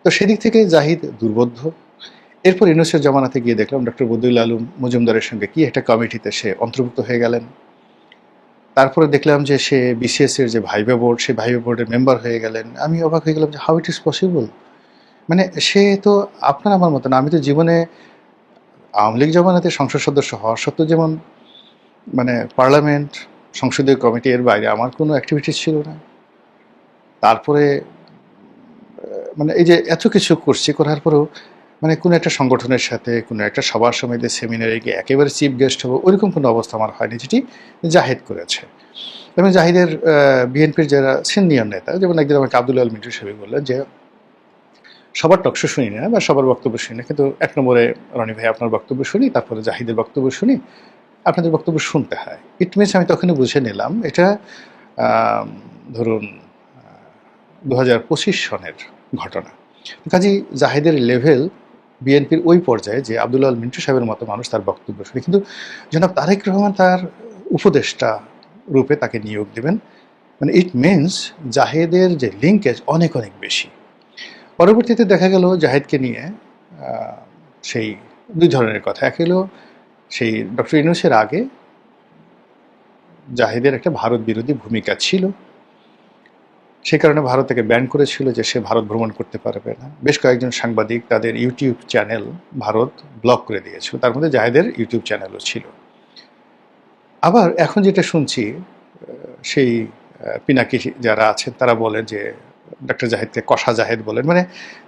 তো সেদিক থেকে জাহিদ দুর্বোধ্য। এরপর ইউনূসের জমানাতে গিয়ে দেখলাম ডক্টর বদিউল আলম মজুমদারের সঙ্গে কি একটা কমিটিতে সে অন্তর্ভুক্ত হয়ে গেলেন। তারপরে দেখলাম যে সে বিসিএস এর যে ভাইবা বোর্ড, সেই ভাইবা বোর্ডের মেম্বার হয়ে গেলেন। আমি অবাক হয়ে গেলাম যে হাউ ইট ইজ পসিবল। মানে সে তো আপনার আমার মতো না। আমি তো জীবনে আওয়ামী লীগ জমানাতে সংসদ সদস্য হওয়া সত্ত্বেও যেমন মানে পার্লামেন্ট, সংসদীয় কমিটি, এর বাইরে আমার কোনো অ্যাক্টিভিটিস ছিল না। তারপরে মানে এই যে এত কিছু করছি, করার পরেও মানে কোনো একটা সংগঠনের সাথে কোনো একটা সভা সমিতি সেমিনারে গিয়ে একেবারে চিফ গেস্ট হবো ওইরকম কোনো অবস্থা আমার হয়নি, যেটি জাহিদ করেছে। এবং জাহিদের বিএনপির যারা সিনিয়র নেতা, যেমন একদিন আমাকে আব্দুল আল মিন্টু সাহেব বললেন যে সবার টকশো শুনি না বা সবার বক্তব্য শুনি না, কিন্তু এক নম্বরে রনি ভাই আপনার বক্তব্য শুনি, তারপরে জাহিদের বক্তব্য শুনি, আপনাদের বক্তব্য শুনতে হয়। ইট মিনস আমি তখনই বুঝে নিলাম এটা ধরুন 2025 সনের ঘটনা। কাজী জাহিদের লেভেল বিএনপির ওই পর্যায়ে যে আব্দুল আল মিন্টু সাহেবের মতো মানুষ তার বক্তব্য শুনে, কিন্তু জনাব তারেক রহমান তার উপদেষ্টা রূপে তাকে নিয়োগ দেবেন, মানে ইট মিনস জাহিদের যে লিঙ্কেজ অনেক অনেক বেশি। পরবর্তীতে দেখা গেল জাহিদকে নিয়ে সেই দুই ধরনের কথা। এক হলো সেই ডক্টর ইউনূসের আগে জাহিদের একটা ভারত বিরোধী ভূমিকা ছিল, সে কারণে ভারত তাকে ব্যান করেছিল যে সে ভারত ভ্রমণ করতে পারবে না। বেশ কয়েকজন সাংবাদিক তাদের ইউটিউব চ্যানেল ভারত ব্লক করে দিয়েছিল, তার মধ্যে জাহিদের ইউটিউব চ্যানেলও ছিল। আবার এখন যেটা শুনছি সেই পিনাকি যারা আছেন তারা বলে যে ডক্টর জাহিদকে কষা জাহিদ বলেন, মানে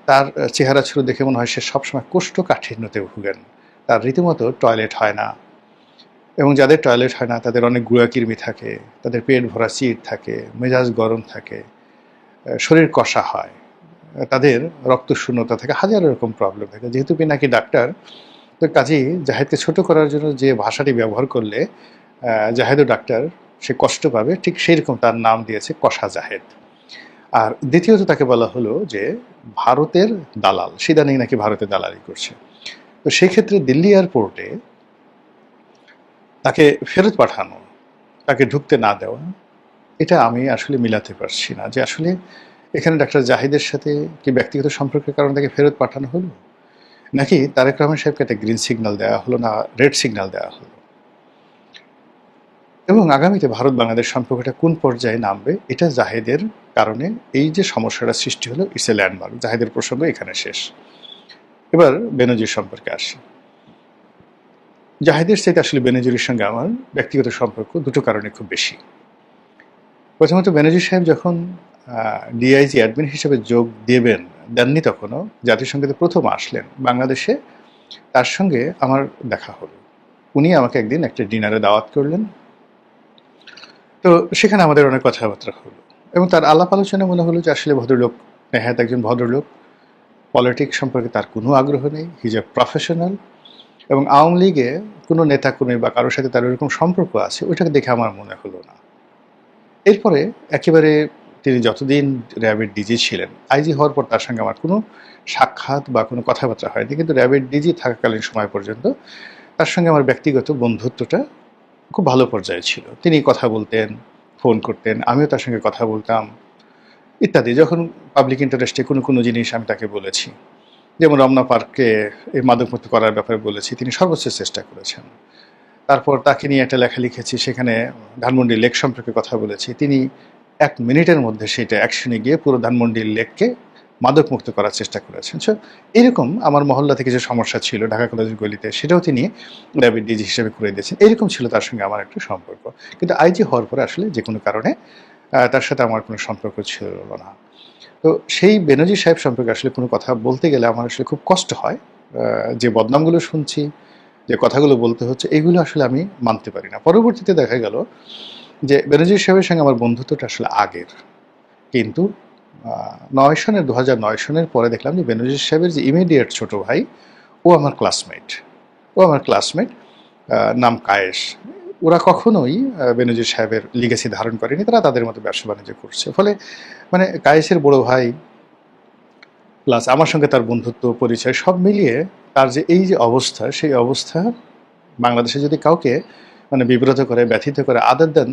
তার চেহারা ছিল দেখে মনে হয় সে সবসময় কোষ্ঠকাঠিন্যতে ভুগেন, তার রীতিমতো টয়লেট হয় না, এবং যাদের টয়লেট হয় না তাদের অনেক গুঁড়াকির্মি থাকে, তাদের পেট ভরা চিট থাকে, মেজাজ গরম থাকে, শরীর কষা হয়, তাদের রক্তশূন্যতা থাকে, হাজারো রকম প্রবলেম থাকে। যেহেতু পিনাকি ডাক্তার, তো কাজেই জাহিদকে ছোট করার জন্য যে ভাষাটি ব্যবহার করলে জাহেদও ডাক্তার সে কষ্ট পাবে, ঠিক সেই রকম তার নাম দিয়েছে কষা জাহেদ। আর দ্বিতীয়ত তাকে বলা হলো যে ভারতের দালাল, সিদানিং নাকি ভারতে দালালি করছে। তো সেই ক্ষেত্রে দিল্লি এয়ারপোর্টে তাকে ফেরত পাঠানো, তাকে ঢুকতে না দেওয়া, এটা আমি আসলে মিলাতে পারছি না যে আসলে এখানে ডাক্তার জাহিদের সাথে কি ব্যক্তিগত সম্পর্কের কারণে তাকে ফেরত পাঠানো হলো, নাকি তারেক রহমান সাহেবকে একটা গ্রিন সিগন্যাল দেওয়া হলো না রেড সিগন্যাল দেওয়া হলো, এবং আগামীতে ভারত বাংলাদেশ সম্পর্কটা কোন পর্যায়ে নামবে, এটা জাহেদের কারণে এই যে সমস্যাটা সৃষ্টি হলো, ইটস এ ল্যান্ডমার্ক। জাহেদের প্রসঙ্গ এখানে শেষ। এবার বেনজির সম্পর্কে আসি। জাহেদের চাইতে আসলে বেনজিরের সঙ্গে আমার ব্যক্তিগত সম্পর্ক দুটো কারণে খুব বেশি। প্রথমত বেনজির সাহেব যখন ডিআইজি অ্যাডমিন হিসেবে যোগ দেননি তখনও, জাতিসংঘেতে প্রথম আসলেন বাংলাদেশে, তার সঙ্গে আমার দেখা হলো। উনি আমাকে একদিন একটা ডিনারে দাওয়াত করলেন, তো সেখানে আমাদের অনেক কথাবার্তা হলো, এবং তার আলাপ আলোচনা মনে হলো যে আসলে ভদ্রলোক, নেহাত একজন ভদ্রলোক, পলিটিক্স সম্পর্কে তার কোনো আগ্রহ নেই, হি ইজ এ প্রফেশনাল, এবং আওয়ামী লীগে কোনো নেতাকর্মী বা কারোর সাথে তার এরকম সম্পর্ক আছে ওইটাকে দেখে আমার মনে হলো না। এরপরে একেবারে তিনি যতদিন র্যাবের ডিজি ছিলেন, আইজি হওয়ার পর তার সঙ্গে আমার কোনো সাক্ষাৎ বা কোনো কথাবার্তা হয়নি, কিন্তু র্যাবের ডিজি থাকাকালীন সময় পর্যন্ত তার সঙ্গে আমার ব্যক্তিগত বন্ধুত্বটা খুব ভালো পর্যায়ে ছিল। তিনি কথা বলতেন, ফোন করতেন, আমিও তার সঙ্গে কথা বলতাম ইত্যাদি। যখন পাবলিক ইন্টারেস্টে কোনো কোনো জিনিস আমি তাকে বলেছি, যেমন রমনা পার্ককে এই মাদকমুক্ত করার ব্যাপারে বলেছি, তিনি সর্বোচ্চ চেষ্টা করেছেন। তারপর তাকে নিয়ে একটা লেখা লিখেছি, সেখানে ধানমন্ডি লেক সম্পর্কে কথা বলেছি, তিনি 1 মিনিটের মধ্যে সেটা অ্যাকশনে গিয়ে পুরো ধানমন্ডি লেককে মাদকমুক্ত করার চেষ্টা করেছেন। সো এরকম আমার মহল্লা থেকে যে সমস্যা ছিল ঢাকা কলেজের গলিতে, সেটাও তিনি র্যাবের ডিজি হিসেবে করে দিয়েছেন। এরকম ছিল তার সঙ্গে আমার একটা সম্পর্ক, কিন্তু আইজি হওয়ার পরে আসলে যে কোনো কারণে তার সাথে আমার কোনো সম্পর্ক ছিল না। তো সেই বেনজির সাহেব সম্পর্কে আসলে কোনো কথা বলতে গেলে আমার আসলে খুব কষ্ট হয়। যে বদনামগুলো শুনছি, যে কথাগুলো বলতে হচ্ছে, এগুলো আসলে আমি মানতে পারি না। পরবর্তীতে দেখা গেল যে বেনজির সাহেবের সঙ্গে আমার বন্ধুত্বটা আসলে আগের, কিন্তু 2009 সনের পরে দেখলাম যে বেনজির সাহেবের যে ইমিডিয়েট ছোট ভাই, ও আমার ক্লাসমেট, নাম কায়েস। ওরা কখনোই বেনজির সাহেবের লিগেসি ধারণ করেনি, তারা তাদের মতো ব্যবসা বাণিজ্য করছে। ফলে মানে কায়েসের বড় ভাই প্লাস আমার সঙ্গে তার বন্ধুত্ব পরিচয় সব মিলিয়ে তার যে এই যে অবস্থা, সেই অবস্থা বাংলাদেশে যদি কাউকে মানে বিব্রত করে, ব্যথিত করে, আদার দেন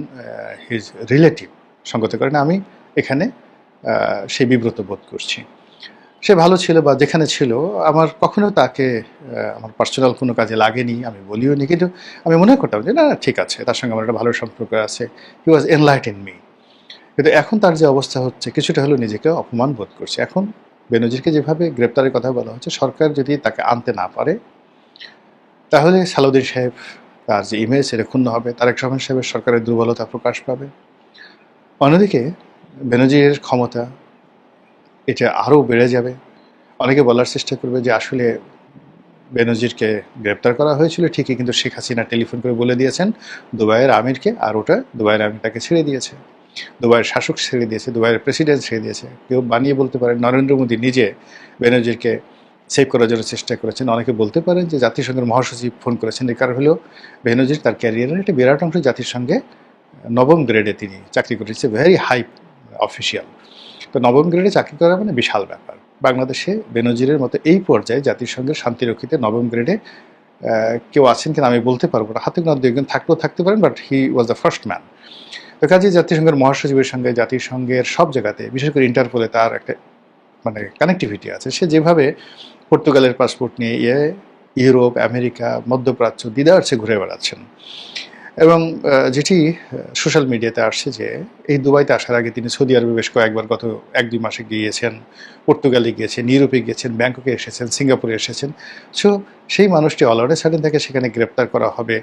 হিজ রিলেটিভ সঙ্গত করে না, আমি এখানে সেই বিব্রত বোধ করছি। সে ভালো ছিল বা যেখানে ছিল, আমার কখনো তাকে আমার পার্সোনাল কোনো কাজে লাগেনি, আমি বলিও নি, কিন্তু আমি মনে করতাম যে না ঠিক আছে, তার সঙ্গে আমার একটা ভালো সম্পর্ক আছে, হি ওয়াজ এনলাইটেন মি। কিন্তু এখন তার যে অবস্থা হচ্ছে, কিছুটা হলেও নিজেকে অপমান বোধ করছে। এখন বেনজিরকে যেভাবে গ্রেপ্তারের কথা বলা হচ্ছে, সরকার যদি তাকে আনতে না পারে, তাহলে সালাউদ্দিন সাহেব তার যে ইমেজ সেটা ক্ষুণ্ণ হবে, তারেক রহমান সাহেবের সরকারের দুর্বলতা প্রকাশ পাবে। অন্যদিকে বেনজিরের ক্ষমতা এটা আরও বেড়ে যাবে। অনেকে বলার চেষ্টা করবে যে আসলে বেনজিরকে গ্রেপ্তার করা হয়েছিল ঠিকই, কিন্তু শেখ হাসিনা টেলিফোন করে বলে দিয়েছেন দুবাইয়ের আমিরকে, আর ওটা দুবাইয়ের আমিরটাকে ছেড়ে দিয়েছে, দুবাইয়ের শাসক ছেড়ে দিয়েছে, দুবাইয়ের প্রেসিডেন্ট ছেড়ে দিয়েছে। কেউ বানিয়ে বলতে পারে নরেন্দ্র মোদী নিজে বেনজিরকে সেভ করার জন্য চেষ্টা করেছেন। অনেকে বলতে পারেন যে জাতিসংঘের মহাসচিব ফোন করেছেন। এর কারণ হলো বেনজির তার ক্যারিয়ারের একটা বিরাট অংশ জাতিসংঘে নবম গ্রেডে তিনি চাকরি করেছে, ভেরি হাই অফিসিয়াল। তো নবম গ্রেডে চাকরি করা মানে বিশাল ব্যাপার। বাংলাদেশে বেনজিরের মতো এই পর্যায়ে জাতিসংঘের শান্তিরক্ষীতে নবম গ্রেডে কেউ আছেন কিনা আমি বলতে পারবো না, হাতে গোনা দুইজন থাকলেও থাকতে পারেন, but he was the first man. তো কাজে জাতিসংঘের মহাসচিবের সঙ্গে জাতিসংঘের সব জায়গাতে, বিশেষ করে ইন্টারপোলে তার একটা মানে কানেক্টিভিটি আছে। সে যেভাবে পর্তুগালের পাসপোর্ট নিয়ে ইউরোপ, আমেরিকা, মধ্যপ্রাচ্য দিদারছে ঘুরে বেড়াচ্ছেন। এবং যেটি সোশ্যাল মিডিয়াতে আসছে যে এই দুবাইতে আসার আগে তিনি সৌদি আরবে বেশ কয়েকবার গত 1-2 মাসে গিয়েছেন, পর্তুগালে গিয়েছেন, ইউরোপে গিয়েছেন, ব্যাংককে এসেছেন, সিঙ্গাপুরে এসেছেন। সো সেই মানুষটি অল অফ এ সাডেন তাকে সেখানে গ্রেপ্তার করা হবে।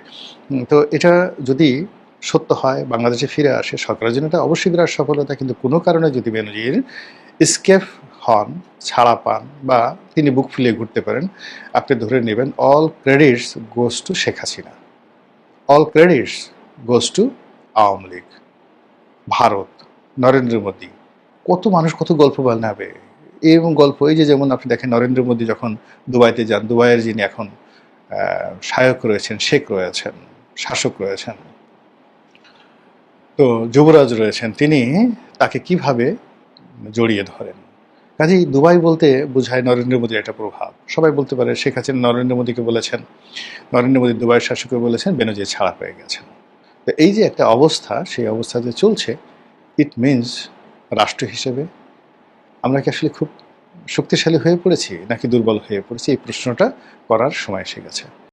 তো এটা যদি সত্য হয়, বাংলাদেশে ফিরে আসে, সরকারের জন্য এটা অবশ্যই বিরাট সফলতা। কিন্তু কোনো কারণে যদি বেনজির স্কেপ হন, ছাড়া পান, বা তিনি বুক ফুলিয়ে ঘুরতে পারেন, আপনি ধরে নেবেন all credits goes to Sheikh Hasina, all credits goes to Awami League, Bharat, Narendra Modi. কত মানুষ কত গল্প বানাবে এবং গল্প। এই যে যেমন আপনি দেখেন নরেন্দ্র মোদী যখন দুবাইতে যান, দুবাইয়ের যিনি এখন শায়ক রয়েছেন, শেখ রয়েছেন, শাসক রয়েছেন, তো যুবরাজ রয়েছেন, তিনি তাকে কিভাবে জড়িয়ে ধরেন। কাজেই দুবাই বলতে বোঝায় নরেন্দ্র মোদীর একটা প্রভাব। সবাই বলতে পারে শেখ হাসিনা নরেন্দ্র মোদীকে বলেছেন, নরেন্দ্র মোদী দুবাইয়ের শাসককে বলেছেন, বেনজির ছাড়া পেয়ে গেছেন। তো এই যে একটা অবস্থা, সেই অবস্থা যে চলছে, ইট মিনস রাষ্ট্র হিসেবে আমরা কি আসলে খুব শক্তিশালী হয়ে পড়েছি নাকি দুর্বল হয়ে পড়েছি? এই প্রশ্নটা করার সময় এসে গেছে।